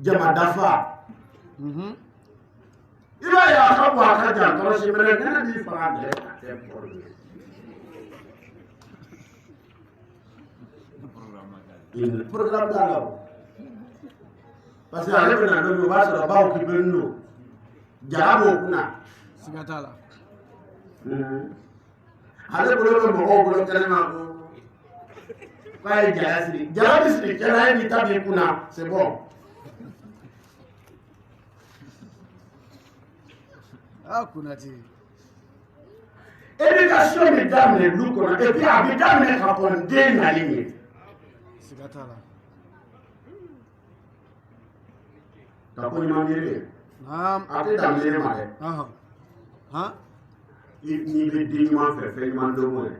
jama dafa i b'a ye a ka bɔ a ka jan kɔlɔsi mɛnɛ nɛnɛ b'i faga dɛ a tɛ bɔrɔ ye programme t'a la o parce que ale bɛna don min o b'a sɔrɔ baw k'i bɛ don jara b'o kunna siga t'a la ale bolo bɛ mɔgɔw bolo kɛnɛma ko k'a ye jara siri jara bɛ siri kɛnɛ ye n'i ta b'i kunna c'est bon hakuna ti éducation bɛ daminɛ du kɔnɔ et puis a bɛ daminɛ ka kɔn den nali ɲɛ siga t'a la ka ko ɲuman miiri dɛ naam a tɛ dan miiri ma dɛ n'i bɛ den ɲuman fɛ fɛn ɲuman dɔn o de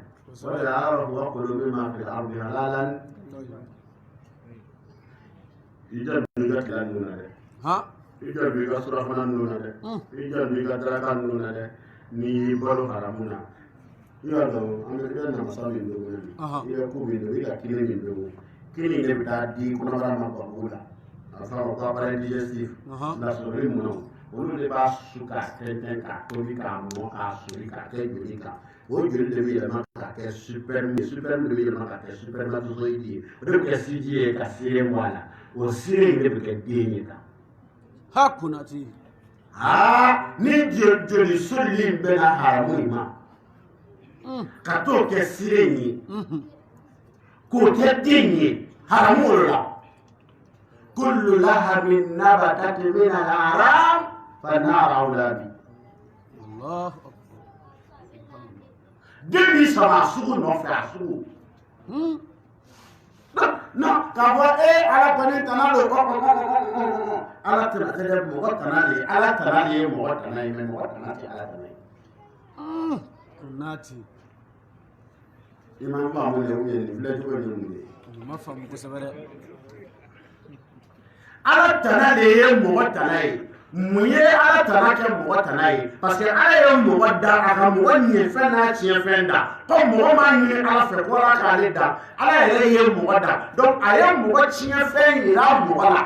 o de la ala b'a fɔ kolo min ma fɛ aw bɛ halalan i jɔ i ka tila ninnu na dɛ i jɔ i ka surafana ninnu na dɛ i jɔ i ka daraka ninnu na dɛ n'i y'i balo haramu na i y'a dɔn an bɛ i bɛ namasa min dogo i bɛ ko min dogo i ka kini min dogo kini de bɛ taa di kɔnɔbara ma babu la a fɔra ko appareil digestif lasɔrɔli munna olu de b'a su k'a tɛntɛn k'a tobi k'a mɔ k'a soli k'a kɛ joli kan o joli de bɛ yɛlɛma k'a kɛ superme de bɛ yɛlɛma k'a kɛ supermatozoïde ye o de bɛ kɛ siji ye ka seere bɔ a la o seere in de bɛ kɛ den ye tan hakuna ti ni joli solili in bɛna haramu in ma ka t'o kɛ seere in ye k'o kɛ den ye haramu o la kullu lahamin nabatati min al-haram فالنار أولى بي الله den bi sama sugu nɔfɛ a sugu non k'a fɔ ala kɔni tana don ala tana tɛ dɛ mɔgɔ tana de ye ala tana de ye mɔgɔ tana ye mɛ mɔgɔ tana tɛ ala tana ye nati i ma faamu dɛ ou bien nin filɛ cogo ye mun ye ma faamu kosɛbɛ dɛ ala tana de ye mɔgɔ tana ye mun ye ala tana kɛ mɔgɔ tana ye parce que ala ye mɔgɔ da a ka mɔgɔ ɲɛfɛn n'a tiɲɛfɛn da ko mɔgɔ m'a ɲini ala fɛ ko ala k'ale da ala yɛrɛ ye mɔgɔ da donc a ye mɔgɔ tiɲɛfɛn yira mɔgɔ la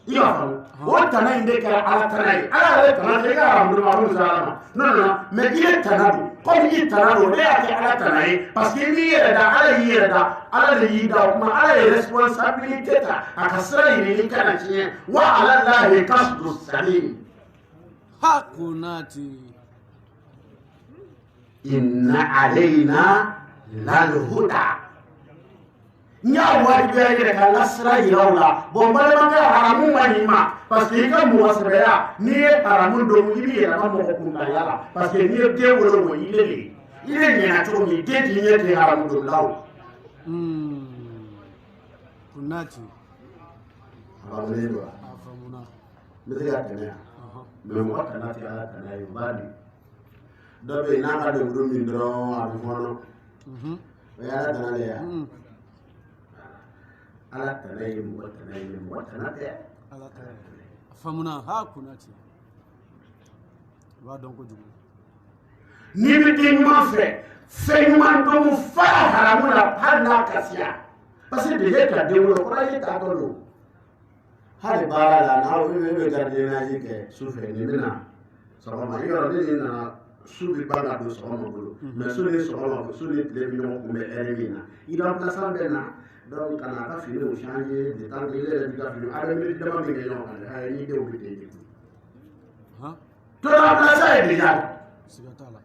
i y'a faamu o tana in de kɛra ala tana ye ala yɛrɛ tana tɛ i ka arabu ma ko muso ala ma non mais i ye tana don comme i tana don ne y'a kɛ ala tana ye parce que n'i yɛrɛ da ala y'i yɛrɛ da ala de y'i da o tuma ala ye responsabilité ta a ka sira yirili kana tiɲɛ wa ala lahi kasdu salim hakunati inna alayna lal huda n y'a wajibiya yɛrɛ ka n ka sira yira u la bon balimakɛ haramu ma ɲi ma parce que i ka mɔgɔ sɛbɛya n'i ye haramu dɔn i b'i yɛrɛ ka mɔgɔ kuntanya la parce que n'i ye den wolo o i le de i le ɲɛna cogo min den t'i ɲɛ ten haramu don la o kunati faamulen don wa a faamuna n bɛ se ka tɛmɛ yan mais mɔgɔ tana tɛ ala tana ye o b'a di dɔ bɛ yen n'a ka lemuru min dɔrɔn a bɛ fɔnɔ o ye ala tana de ye ala tana ye mɔgɔ tana ye mɔgɔ tana tɛ ala ta a faamuna hakunati i b'a dɔn kojugu n'i bɛ den ɲuman fɛ fɛn ɲuman dɔn fara haramu la hali n'a kasiya parce que déjà ka den wolo kɔrɔ ye t'a dɔn don hali baara la n'aw bɛ gardiennage kɛ su fɛ nin bɛ na sɔgɔma i yɔrɔ ni nin nana su bɛ ban ka don sɔgɔma bolo mais su ni sɔgɔma su ni tile bɛ ɲɔgɔn kunbɛn heure min na i remplaçant bɛ na Donc quand on a fini de changer de temps qu'il est fini avec le demande de gens à l'idée au but Hein? Tout la place est déjà Sigatala.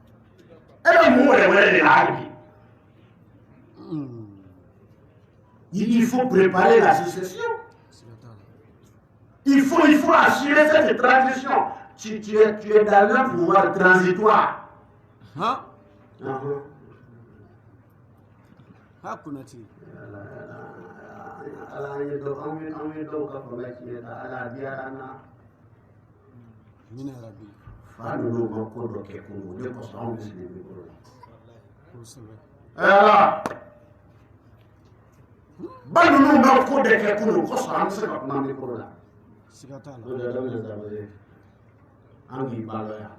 et le mot est là. Il faut préparer la succession. Il faut assurer cette transition. Tu es dans un pouvoir transitoire. Hein? Hakunati. Mina Rabbi. Fanu no ko do ke ko de ko so on sile mi ko. Banu no ko de ke ko so on sile ko mi ko la. Sigatala. Do da do da ba de. Angi balo ya.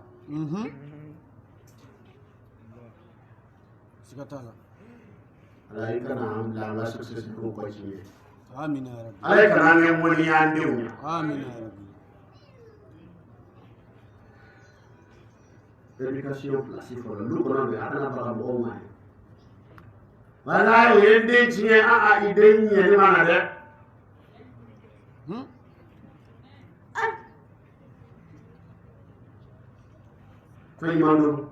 Sigatala. Alai kana la success ko ko ci. Amina Rabbi. Alai kana ne mo ni ande wu. Amina Rabbi. Éducation placée pour le loup, on a pas au moins. Voilà, il y a des tiens à idée, il y a des malades. Fais mando.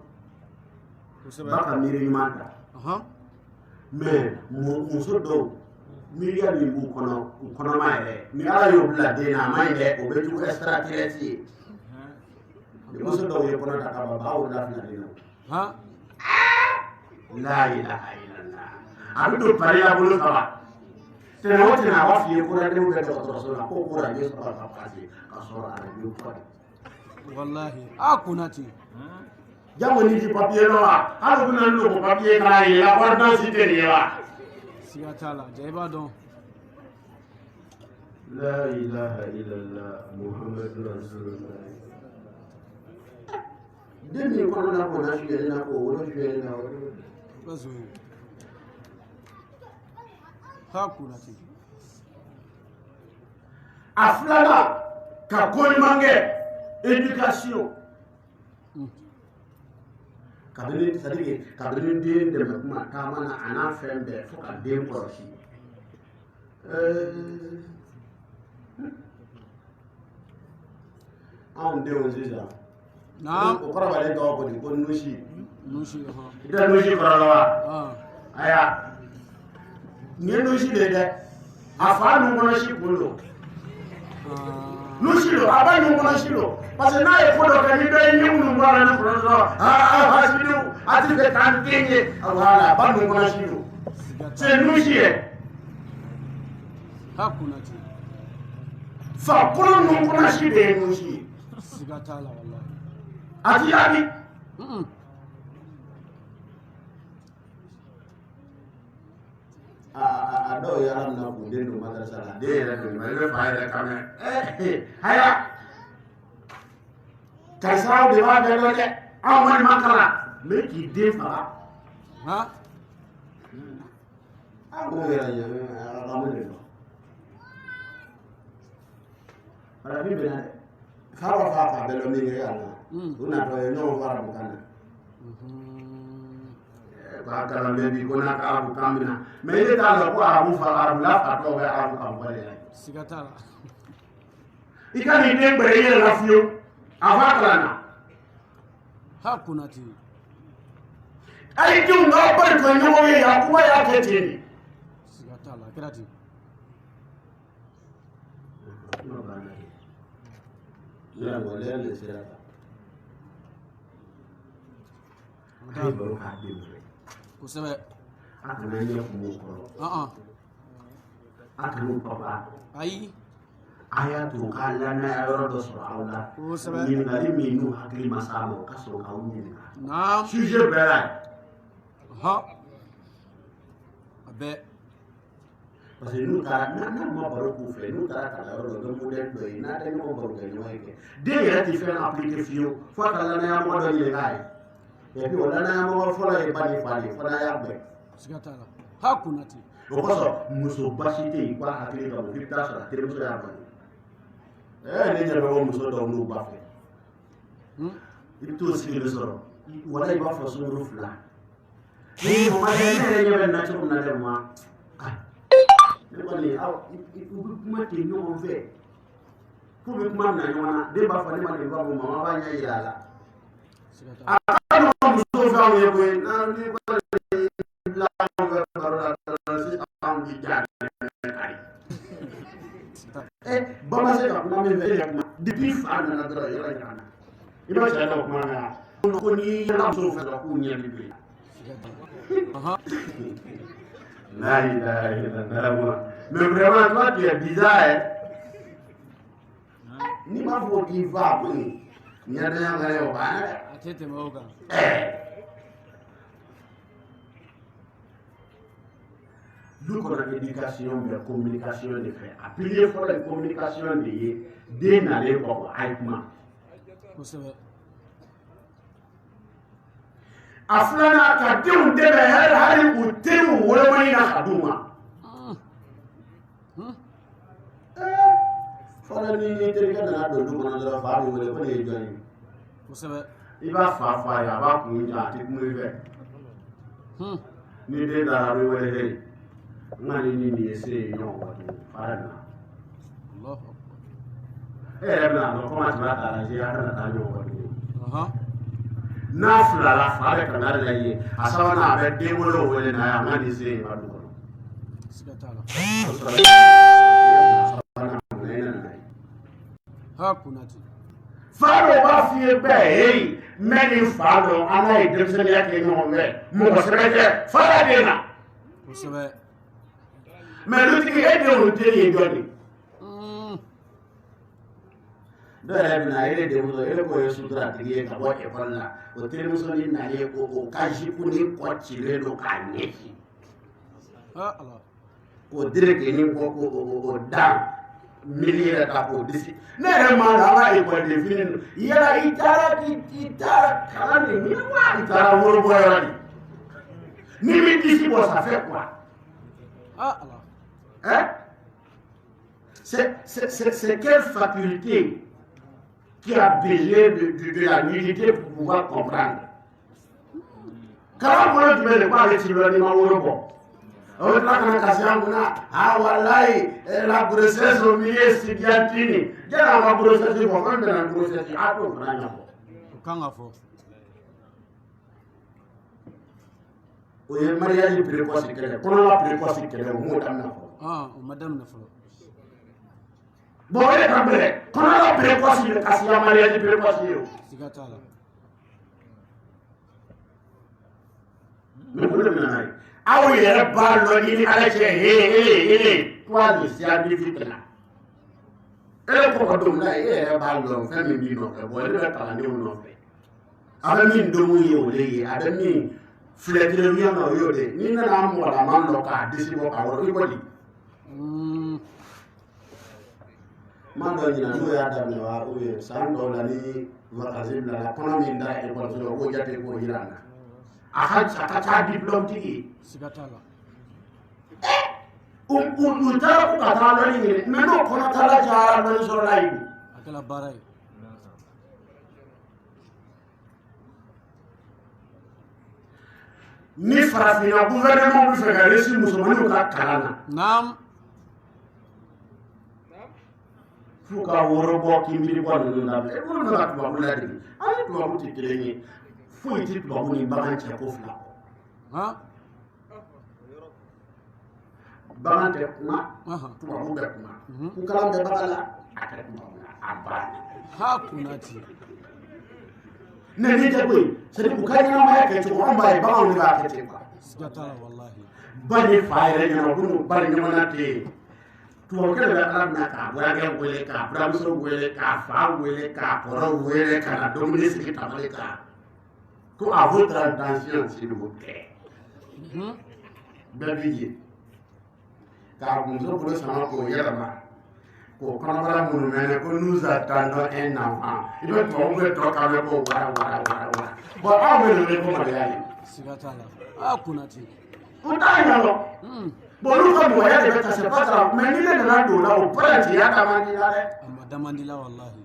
Baka miri manda. Mais mon sodo, Miria ni bu kono maire. Mi ala yo blade na maire o betu extraterrestre. Muso dɔw ye kɔnɔ ta ka ban baw lafiyalen na. La ilaha illallah. A bɛ don pari la bolo kaba. Tɛnɛ o tɛnɛ a b'a f'i ye ko denw bɛ dɔgɔtɔrɔso la ko kuraje sɔrɔ ka pase ka sɔrɔ a bɛ kɔri. Wallahi a kunati. Jango ni di papier dɔ wa hali u bɛna n'o ko papier k'a ye la ordonnance tɛ nin ye wa. Siga t'a la ja i b'a dɔn. La ilaha illallah Muhammadu Rasulullah. Demi kɔnɔ la kɔnɔ suyɛli la ko wolo suyɛli la o. Bazo. Ha kunati. A filanan ka ko ɲuman kɛ éducation. Kabini c'est-à-dire kabini den dɛmɛ kuma taama na a n'a fɛn bɛɛ fo ka den kɔlɔsi. Anw denw sisan. Naam. O kɔrɔ b'ale tɔgɔ ko di ko nusi. Nusi I tɛ nusi kɔrɔ la wa? Aya. Nin ye nusi de ye dɛ. A fa nun kɔnɔ si kun don. Nusi don, a ba nun kɔnɔ si don. Parce que n'a ye ko dɔ kɛ ni dɔ ye ɲɛ minnu bɔ a la ni kɔrɔ sɔrɔ hasidiw a ti fɛ k'an den ye voilà a ba nun kɔnɔ si don. C'est nusi ye. Ha kunati. Fa kɔnɔ nun kɔnɔ si de ye nusi ye. Siga t'a la wallahi. A ti yaabi. A dɔw ye ala minɛ k'u den don madarasa la den yɛrɛ don i bɛ fa yɛrɛ kan mɛn haya karisa de b'a bɛɛ dɔn dɛ anw kɔni ma kalan mɛ k'i den faga an k'o yɛrɛ ɲɛ alamu de dɔn farafin bɛ na dɛ k'a b'a fɔ a k'a bɛɛ dɔn min kɛ yan nɔ u natɔ ye ɲɔgɔn fara bu kan na. K'a kalan bɛɛ bi ko n'a ka arabu kan min na mais i t'a dɔn ko arabu la fatɔ bɛ arabu kan fɔ de la. Siga t'a la. I ka nin den gbɛrɛ i yɛrɛ la fiyewu a f'a kalan na. Ha kunati. A ye denw k'aw bari ka ɲɔgɔn ye yan kuma y'a kɛ ten de. Siga t'a la a kɛra ten. Waleya le sera kan. A ye baro k'a den fɛ. Kosɛbɛ. A kana ɲɛ kungo kɔrɔ. A kana papa. Ayi. A y'a to k'a lanaya yɔrɔ dɔ sɔrɔ aw la. Kosɛbɛ. Ɲininkali min n'u hakili ma s'a ma o ka sɔrɔ k'aw ɲininka. Naam. Sujet bɛɛ la. A bɛɛ. Parce que n'u taara n'a ma baro k'u fɛ n'u taara kalanyɔrɔ la u bɛ modèle dɔ ye n'a tɛ ɲɔgɔn baro kɛ ɲɔgɔn ye kɛ den yɛrɛ ti fɛn appliquer fiyewu fo a ka lanayamɔgɔ dɔ ɲininka a ye et puis o lanayamɔgɔ fɔlɔ ye ba ni fa de ye fana y'a bɛn. Siga t'a la. Ha kunati. O kosɔn muso basi tɛ yen k'a hakili ka bon k'i bɛ taa sɔrɔ a terimuso y'a bali. Ne ɲɛ bɛ o muso dɔw n'u ba fɛ. I bɛ t'o sigilen sɔrɔ wala i b'a fɔ sunkuru fila. Ni mɔgɔ ne yɛrɛ ɲɛ bɛ na cogo min na dɛ ma. kɔni aw u bɛ kuma ten ɲɔgɔn fɛ k'u bɛ kuma mina ɲɔgɔn na den b'a fɔ ne ma nin fɔ mun ma b'a ɲɛ yira a la a ka ɲɔgɔn muso fɛ anw ye koyi n'an ni kɔni bila anw fɛ baro la dɔrɔn si anw b'i diya ba ma se ka kuma min fɛ e ka kuma depuis fa nana dɔrɔn yɔrɔ in kana i ma cɛ dɔ kuma na ko n'i yɛlɛ muso fɛ dɔrɔn k'u ɲɛ b'i bilen la ilaha illallah mais vraiment toi tu es bizarre ni m'a fɔ k'i fa kɔni ɲɛdanya ka ye o banna dɛ a tɛ tɛmɛ o kan du kɔnɔ éducation bɛ communication de fɛ a pilier fɔlɔ ye communication de ye den nalen kɔ a ye kuma kosɛbɛ a filanan ka denw dɛmɛ hali u teriw wolomani na ka d'u ma fɔlɔ ni terikɛ nana don du kɔnɔ dɔrɔn fa b'i wele ko nin ye jɔn ye kosɛbɛ i b'a fa fɔ a ye a b'a kun jan a tɛ kuma i fɛ ni den taara a bɛ wele he n ka nin ye se ye ɲɔgɔn kɔ tuguni fa yɛrɛ nana e yɛrɛ bɛna dɔn kɔmi a tun b'a ta a lajɛ a kana taa ɲɔgɔn kɔ tuguni n'a filala fa bɛ ka n'a lajɛ a sabanan a bɛ den wolow wele n'a ye a ma nin se ye ba du kɔnɔ siga t'a la ha kunati fa dɔw b'a f'i ye bɛɛ hey n bɛ nin fa dɔn ala ye denmisɛnniya kɛ ɲɔgɔn fɛ mɔgɔ sɛbɛn tɛ fa y'a den na kosɛbɛ mais dutigi e denw teri ye jɔn de dɔw yɛrɛ bɛ na e de denmuso e k'o ye sutura tigi ye ka bɔ ekɔli la o terimuso ni nalen o ka jipu ni kɔ cilen don k'a ɲɛsin k'o direke ni kɔ k'o dan mili yɛrɛ ta k'o disi ne yɛrɛ ma na an ka ekɔliden fini don yala i taara kalan de ɲini wa i taara worobɔyɔrɔ de ni min disi bɔ ça fait quoi hein c'est quelle faculté qui a besoin de la nullité pour pouvoir comprendre kalan kɔnɔ jumɛn de k'ale ci dɔ n'i ma woro bɔ o tila kana kasi an kunna walayi la grossesse au milieu estudiantine jɛnɛ a ma grossesse fɔ fɛn bɛɛ na grossesse a t'o fana ɲɛfɔ o kan ka fɔ o ye mariage précoce kɛlɛ kɔnɔma précoce kɛlɛ o m'o daminɛ fɔlɔ o ma daminɛ fɔlɔ bon o de ka gɛlɛn kɔnɔma précoce de ka siya mariage précoce ye o siga t'a la mais o de bɛ na ye aw yɛrɛ b'a dɔn ni ala cɛ he toi le scientifique la e kɔkɔ don na e yɛrɛ b'a dɔn fɛn min b'i nɔfɛ bon e bɛ kalandenw nɔfɛ a bɛ min domu ye o de ye a bɛ min filɛtireliya na o y'o de n'i nana mɔgɔlama dɔ k'a disi bɔ k'a wɔrɔ i bɔ di m'a dɔn ɲinan n'o y'a daminɛ wa san dɔw la ni vacances bilala kɔnɔ min da ekɔliso la o b'o jate k'o jira an na a ka taa diplôme tigi ye siga t'a la u taara ko ka taa lɔnni ɲini mais n'o kɔnɔ taara cayara lɔnni sɔrɔla ye a kɛla baara ye ni farafinna gouvernement bɛ fɛ ka réussir musomaninw ka kalan na naam f'u ka woro bɔ kinbiri bɔ ninnu dabila e b'olu bɛ ka tubabu ladege an ni tubabu tɛ kelen ye foyi tɛ tubabu ni bagan cɛ ko fila bagan tɛ kuma tubabu bɛ kuma kukalan bɛ bagan la a tɛ tubabu la a banna ha kunati ne ni tɛ koyi c'est u ka ɲɛnamaya kɛ cogo anw b'a ye baganw de b'a kɛ ten quoi siga t'a la wallahi ba ni fa yɛrɛ ɲɛna u b'u bari ɲɔgɔn na ten tubabukɛ de bɛ ala bɛna k'a burankɛ wele k'a buramuso wele k'a fa wele k'a kɔrɔ wele ka na dumuni sigi tabali kan ko à votre attention s'il vous plaît bɛɛ b'i ye k'a muso bolo sama k'o yɛlɛma k'o kɔnɔbara munumɛnɛ ko nous attendons un enfant i bɛ tubabu bɛ tɔ kan mɛn ko wara bon aw bɛ ninnu ko maloya de siga t'a la kunati u t'a ɲɛdɔn bon olu ka mɔgɔya de bɛ ka c'est pas grave mais ni ne nana don o la o parentiya da man di la dɛ a ma da man di la wallahi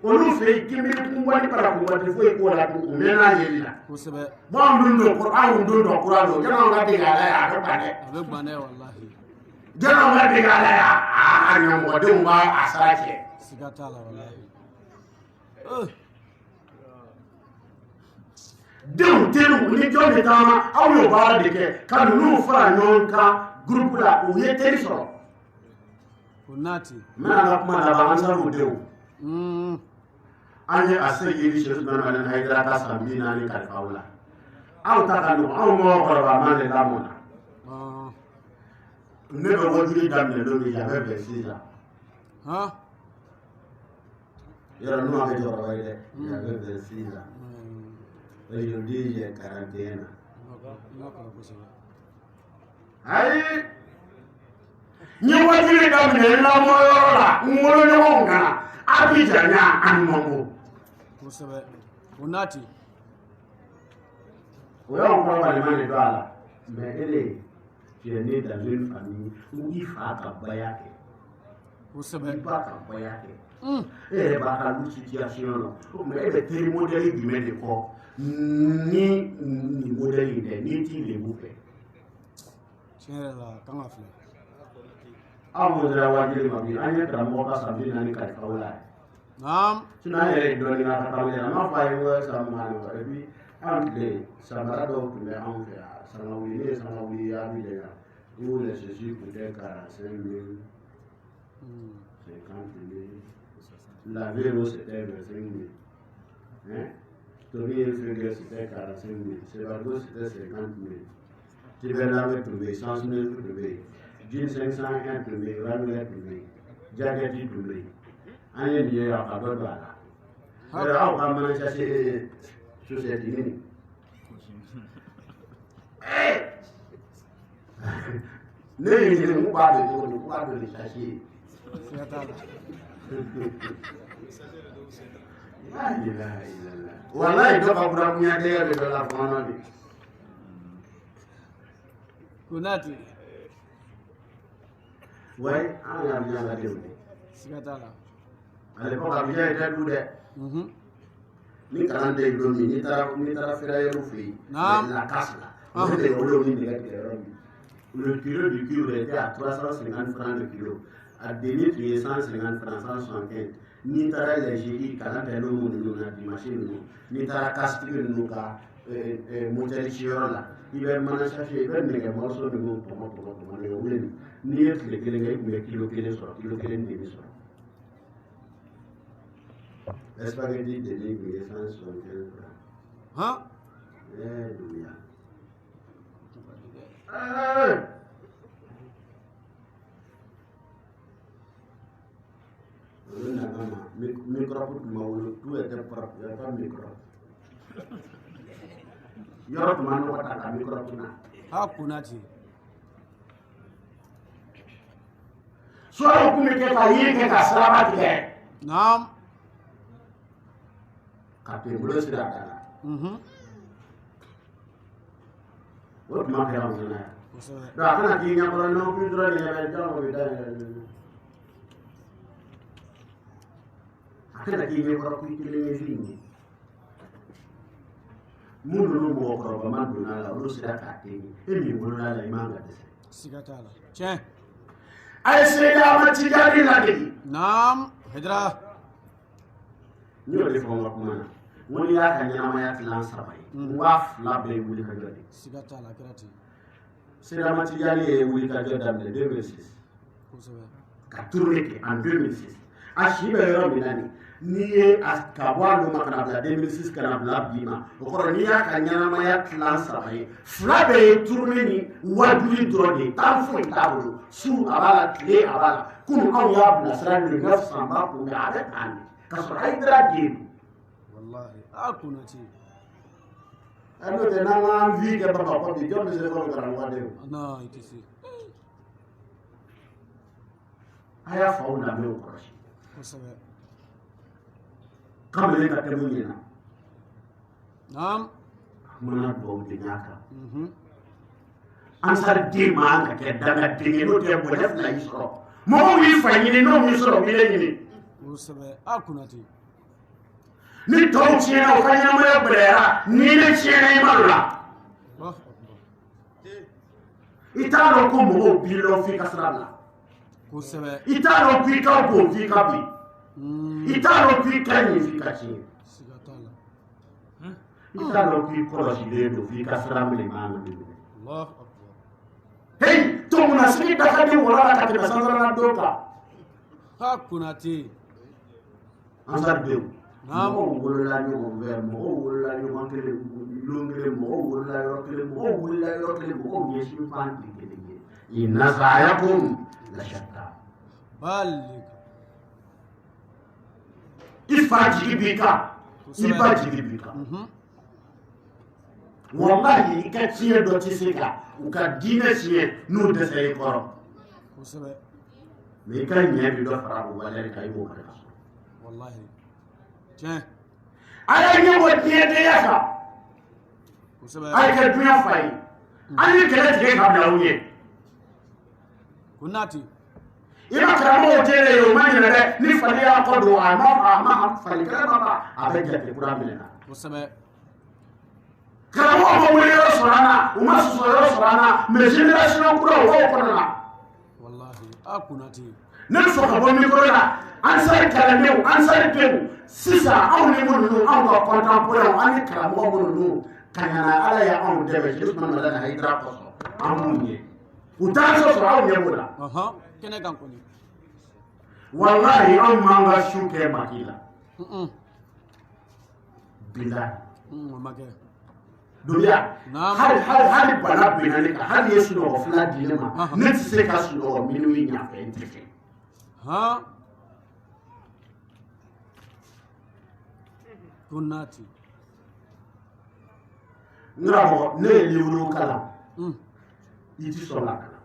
olu fe kimi kun wani para kun wati fo ko la ku mena yella ko sebe bon dun do qur'an dun do qur'an do jama ngati gala ya ko bane abe bane wallahi jama ngati gala ya a nyam wadu ma asache sigata la wallahi denw teriw ni jɔn bɛ taama aw y'o baara de kɛ ka ninnu fara ɲɔgɔn kan gurupu la u ye teri sɔrɔ ko nati n bɛna ka kuma laban an sara o denw an ye a se yiri sɛsu bɛna ni hayidara ka san 40 kalifa aw la aw ta ka nɔgɔn anw mɔgɔkɔrɔba man de lamɔ na ne bɛ wajuli daminɛ don min j'avais 26 ans yɔrɔ n'u ma kɛ cɛkɔrɔba ye dɛ j'avais 26 ans. Aujourd'hui, j'ai 41 ans. Aïe! Ni wajiri daminɛ lamɔ yɔrɔ la n wolo ɲɔgɔnw kana Abidjan ya ani Mango. Kosɛbɛ o nati. O y'anw kɔrɔbalima de don a la mais ele tu es né dans une famille où i fa ka baya kɛ. Kosɛbɛ. I ba ka baya kɛ. E yɛrɛ b'a ka lu situation la mais e bɛ teri modèle jumɛn de kɔ? Ni modèle in tɛ ni t'i lebu fɛ. Tiɲɛ yɛrɛ la kan ka filɛ. Aw mun sera wajiri ma bi an ye karamɔgɔ ka san 40 kalifa aw la. Naam. Sinon an yɛrɛ ye dɔɔnin ka taga ɲɛ n m'a fɔ a ye ko san 40 wɛrɛ et puis an tile samara dɔw tun bɛ anw fɛ yan Sangawuli ne ye Sangawuli ye Abidjan yan où les ceci coûtait 45 000 50 000 la vélo c'était 25 000 hein Tony Hilfiger c'était 45 000 Sebago c'était 50 000 Tibella avait trouvé 100 000 trouvé Jean 501 trouvé Wrangler trouvé Jacket trouvé an ye nin ye a ka dɔ don a la aw ka mana chercher société nin ne ye ɲini k'u b'a don cogo di k'u b'a don ni sasi ye walayi dɔ ka buramuɲadenya bɛ dɔ la kɔnɔ de Konati. Oui, an y'a bien la denw de Siga t'a la. à l'époque Abidjan était du dɛ ni kalan tɛ yen don min n'i taara ferrailleurs fɛ yen la casse la o de ye olu ni nɛgɛ tigɛ yɔrɔ min le kilo du cuivre était à 350 francs le kilo a demi tun ye 150 francs 175 n'i taara Algérie kalan tɛ n'o ninnu na dimanche ninnu n'i taara casitigi ninnu ka motel ciyɔrɔ la i bɛ mana chercher i bɛ nɛgɛ morceau ninnu tɔmɔ nɛgɛ wele nin n'i ye tile kelen kɛ i tun bɛ kilo kelen sɔrɔ kilo kelen demi sɔrɔ spaghetti de livre est 175 francs. Hein? Alléluia. Microbe, tout était propre, il n'y avait pas de microbe. Il y a un microbe. Ah, Konati. Soit vous mettez ta yé qui est à Sarabat. Naam. Kapten bolo sira dala o tuma kɛra muso na yan donc a kana k'i ɲɛkɔrɔ n'aw kun dɔrɔn de ɲɛbɛ jɔn o bɛ da yɛlɛ a kana k'i ɲɛkɔrɔ k'i kelen ye fin ye mun ninnu mɔgɔkɔrɔba donna la olu sera k'a ten e min wolola la i man ka dɛsɛ Siga t'a la. Tiɲɛ. a ye Seydi Ahmad Tijani ladege Naam. Hijira. n y'o de fɔ n ka kuma na n ko n'i y'a ka ɲɛnamaya tilan 3 ye n ko a 2 bɛɛ ye wuli ka jɔ de Siga t'a la kɛra ten. Seydi Ahmad Tijani ye wuli ka jɔ daminɛ 2006 Kosɛbɛ. ka tourner kɛ en 2006 a si bɛ yɔrɔ min na nin n'i ye ka bɔ a n'o ma ka na bila 2006 ka na bila bi ma o kɔrɔ n'i y'a ka ɲɛnamaya tilan 3 ye 2 bɛɛ ye tourner ni wajuli dɔrɔn de ye temps foyi t'a bolo su a b'a la tile a b'a la komi anw y'a bilasira le 900 ba kun bɛ a bɛ tan de ka sɔrɔ Hayidara den don. Wallahi. Ah, Konati. n'o tɛ n'an k'an vi kɛ Bamakɔ bi jɔn bɛ se k'o karamɔgɔ de ye. Non, il te sait. a y'a faw lamɛn o kɔrɔsi Kosɛbɛ. kamalen ka tɛmɛ ɲɛna Naam. mana dugawu de y'a kan ansari den man ka kɛ dangaden ye n'o tɛ bonɲɛ 2 y'i sɔrɔ mɔgɔw y'i fa ɲini n'o m'i sɔrɔ u b'i ɲini Kosɛbɛ. Ah, Konati. ni tɔw tiɲɛna u ka ɲɛnamaya gɛlɛyara ni ne tiɲɛna i ma la i t'a dɔn ko mɔgɔw b'i lɔn f'i ka sira bila i t'a dɔn k'i ka bon f'i ka bin i t'a dɔn k'i ka ɲi f'i ka tiɲɛ i t'a dɔn k'i kɔlɔsilen don f'i ka sira minɛ maa na hey tɔnkunnasigi da ka di wara la ka tɛmɛ sanfɛla don kan ha Konate ansaridenw mɔgɔw wolola ɲɔgɔn fɛ mɔgɔw wolola ɲɔgɔn kelen lon kelen mɔgɔw wolola yɔrɔ kelen mɔgɔw wolola yɔrɔ kelen mɔgɔw ɲɛsin fan di kelen ye inna sa'yakum lashatta i fa jigi b'i kan i ba jigi b'i kan wallahi i ka tiɲɛ dɔ tɛ se ka u ka diinɛ tiɲɛ n'u dɛsɛ i kɔrɔ mais i ka ɲɛ bi dɔ fara o valeur kan i b'o kɛ ka sɔrɔ wallahi tiɲɛ a ye ɲɛbɔ diɲɛdenya kan a ye kɛ duɲa fa ye an ye kɛlɛ tigɛ ka bila u ɲɛ Konate i ma karamɔgɔw tɛlɛ ye o ma ɲinɛ dɛ ni fali y'a kɔ don a ma falikɛla ma ban a bɛ jate kura minɛ na karamɔgɔ ma wuli yɔrɔ sɔrɔ an na u ma sɔsɔ yɔrɔ sɔrɔ an na mais génération kura o b'o kɔnɔ la wallahi a Konate ne bɛ fɔ ka bɔ micro la ansari kalandenw ansari denw sisan anw ni minnu anw ka contemporains an ni karamɔgɔ minnu kaɲana ala ye anw dɛmɛ Cheikh Usmane Madani Hayidara kɔsɔn an b'u ɲɛ u t'a sɔrɔ anw ɲɛ b'o la kɛnɛ kan kɔni wallahi anw m'an ka su kɛ maki la bilahi duniya hali bana binna ne kan hali ye sunɔgɔ fila di ne ma ne tɛ se ka sunɔgɔ minuit ɲɛfɛ n tɛ fɛ Konate n karamɔgɔ ne ye livre kalan i tɛ sɔn ka kalan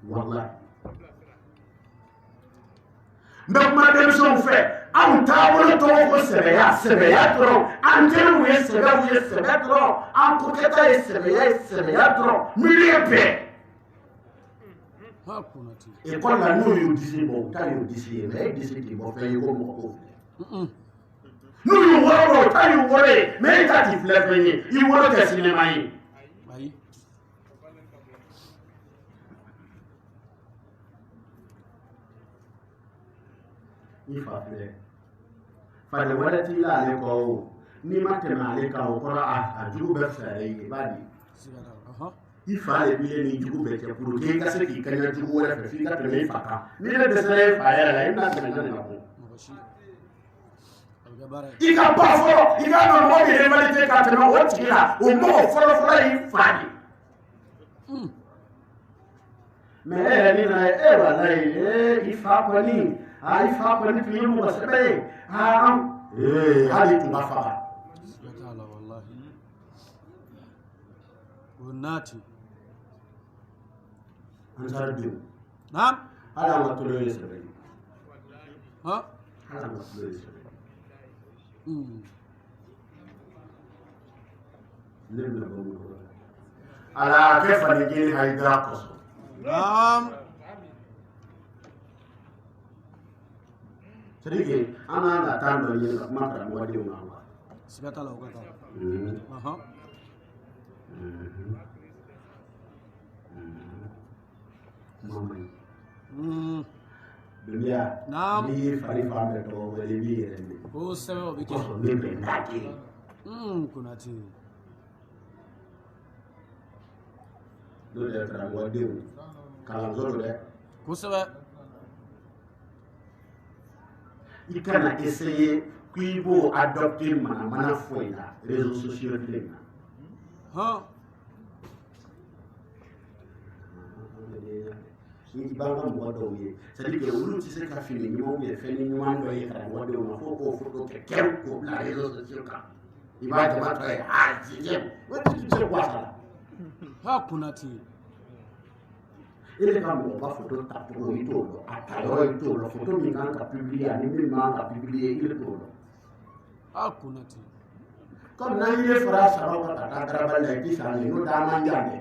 wallahi n bɛ kuma denmisɛnw fɛ anw taabolo tɔgɔ ko sɛbɛya dɔrɔn an teriw ye sɛbɛ dɔrɔn an kokɛta ye sɛbɛya dɔrɔn milieu bɛɛ école la n'u y'u disi bɔ u t'a y'u disi ye mais e disi k'i bɔ fɛn ye ko mɔgɔ k'o filɛ n'u y'u wolo bɔ u t'a y'u wolo ye mais e ta t'i filɛ fɛn ye i wolo tɛ cinéma ye i fa filɛ fani wɛrɛ t'i la ale kɔ o n'i ma tɛmɛ ale kan o kɔrɔ a jugu bɛ fisaya i ye i b'a di i fa de b'i ye ni jugu bɛɛ cɛ pour que i ka se k'i kɛɲɛ jugu wɛrɛ fɛ f'i ka tɛmɛ i fa kan ni ne dɛsɛra i fa yɛrɛ la i bɛna tɛmɛ jɔn de ka bɔ i ka ba fɔlɔ i ka dɔn mɔgɔ de rivalité ka tɛmɛ o tigi la o mɔgɔ fɔlɔfɔlɔ y'i fa de mais e yɛrɛ min na e walayi i fa kɔni i fa kɔni tun ye mɔgɔ sɛbɛ ye hali tun ka faga Konate ansaridenw naam hali an ka tolo ye sɛbɛ ye ha hali an ka tolo ye sɛbɛ ye ne bɛna bɔ mun kɔrɔ ala a kɛ faden Hayidara kɔsɔn naam c'est que an kan ka taa dɔ ɲini ka kuma karamɔgɔdenw kan quoi siga t'a la o ka taa kuma man ɲi duniya n'i ye fari fan bɛɛ tɔgɔ wele i b'i yɛrɛ minɛ kosɛbɛ o bɛ kɛ kɔsɔn ne bɛ n ta kɛ Konate n'o tɛ karamɔgɔdenw kalanso don dɛ kosɛbɛ i kana essayer k'i b'o adopter mana foyi la réseaux sociaux tile na i b'an ka mɔgɔ dɔw ye c'est à dire que olu tɛ se ka fini ɲumanw ye fɛn ɲuman dɔ ye karamɔgɔdenw ma fo k'o photo kɛ kɛw k'o bila réseaux sociaux kan i b'a jama tɔ ye jijɛw o tɛ se ko a la Konate e de ka mɔgɔ ka photo ta cogo i t'o dɔn a ta yɔrɔ i t'o dɔn photo min kan ka publier ani min man ka publier i t'o dɔn Konate comme n'an ye fara saraw kan ka taa garabali la i tɛ san n'o tɛ an man jan dɛ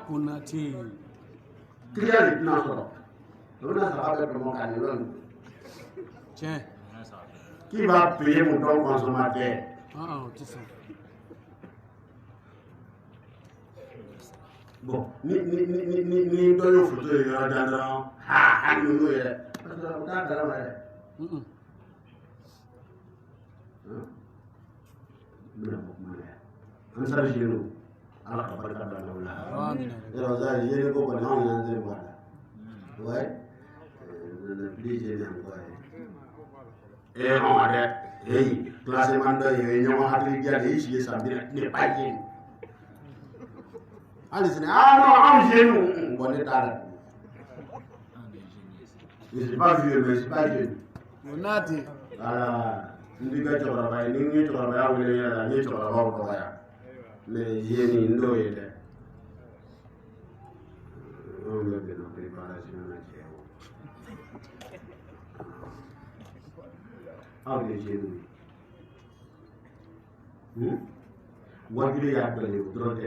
Konate client de tɛna sɔrɔ o bɛna sara bɛɛ tɔmɔ ka nin yɔrɔ in tiɲɛ qui va payer mon don consommateur? Tu sais. Bon, ni dɔ y'o foto ye yɔrɔ jan dɔrɔn hali n'o yɛrɛ o t'a kalama yɛrɛ. N bɛna bɔ kuma la yan an sara zenu ala ka barika don a la yɔrɔ sara zenu ko kɔni anw y'an sen bɔ a la ouais plus jeune encore anw dɛ hey classement dɔ ye ɲɔgɔn hakili diya de y'i sigi san bi ne pas jeune. Allez, non, en genou. Bon, est là. Je ne suis pas vieux, mais je ne suis pas jeune. On a dit. Voilà. Je dis que tu vas travailler, tu vas travailler, tu vas travailler. Mais j'ai mis une doye. On me fait une préparation. Avec les genoux. Wagile y'a donné au droit de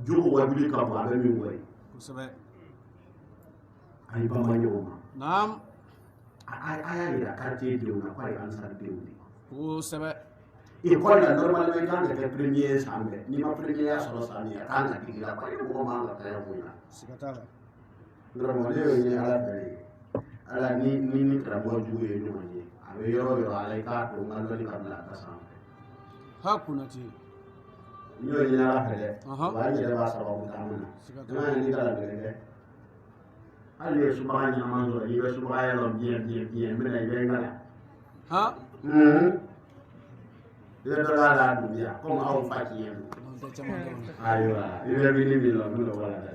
jogo wabili ka bɔ a bɛ min wari kosɛbɛ a ye bama ɲɔgɔn ma naam a y'a yira quartier denw na k'a ye ansar denw de kosɛbɛ école la normalement i kan ka kɛ premier san bɛɛ n'i ma premier ya sɔrɔ san min a kan ka digi la bari mɔgɔ man ka kɛ mun na siga t'a la karamɔgɔ ne y'o ɲɛ ala fɛ ye ala ni karamɔgɔ jugu ye ɲɔgɔn ye a bɛ yɔrɔ o yɔrɔ ala i k'a to n ka dɔnni ka bila a ka sanfɛ ha kunati n y'o ɲini ala fɛ dɛ wa n yɛrɛ b'a sababu k'an na n y'a ɲini ka labɛn dɛ hali ne ye subaga ɲɛnama sɔrɔ n'i bɛ subaga yɛlɛ biɲɛ n bɛna i bɛ n kala ha i bɛ dɔ la la duguya komi aw fa tiɲɛ don ayiwa i bɛ mini min la n bɛna wala dɛ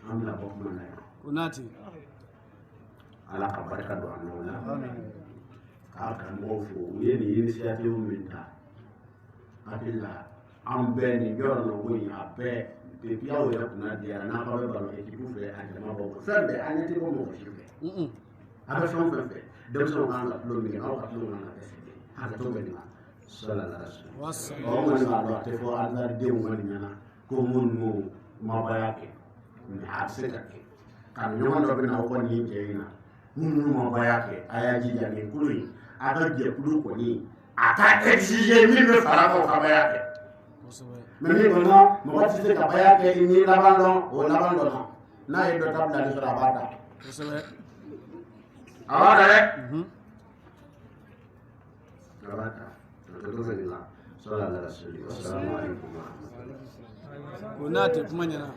an bɛna bɔ kuma na yan kunati ala ka barika don a nɔ la k'a karamɔgɔw fo u ye nin initiative min ta hakili la an bɛɛ nin yɔrɔ nɔ ko in a bɛɛ depuis aw yɛrɛ kunna diyara n'a k'aw bɛ balo équipe fɛ a jama bɔ fɛn bɛɛ an ɲɛ tɛ bɔ mɔgɔ si fɛ a bɛ fɛn o fɛn fɛ denmisɛnw kan ka tulo min kɛ aw ka tulo kan ka kɛ sɛbɛn hakɛto bɛ nin ma salala o kɔni b'a dɔn a tɛ fɔ azaridenw kɔni ɲɛna ko minnu mabaya kɛ mɛ a bɛ se ka kɛ ka ɲɔgɔn dɔ bɛ na aw kɔni cɛ in na minnu mabaya kɛ a y'a jija nin kulu in a ka jɛkulu kɔni a ka exiger min bɛ fara k'o ka baya kɛ mɛ min kɔnɔ mɔgɔ tɛ se ka baya kɛ ni laban dɔn o laban dɔ la n'a ye dɔ ta bilali sɔrɔ a b'a ta a b'a ta dɛ a b'a ta dɔgɔtɔrɔ bɛ nin la sallallahu alaihi wa sallam o n'a tɛ kuma ɲɛna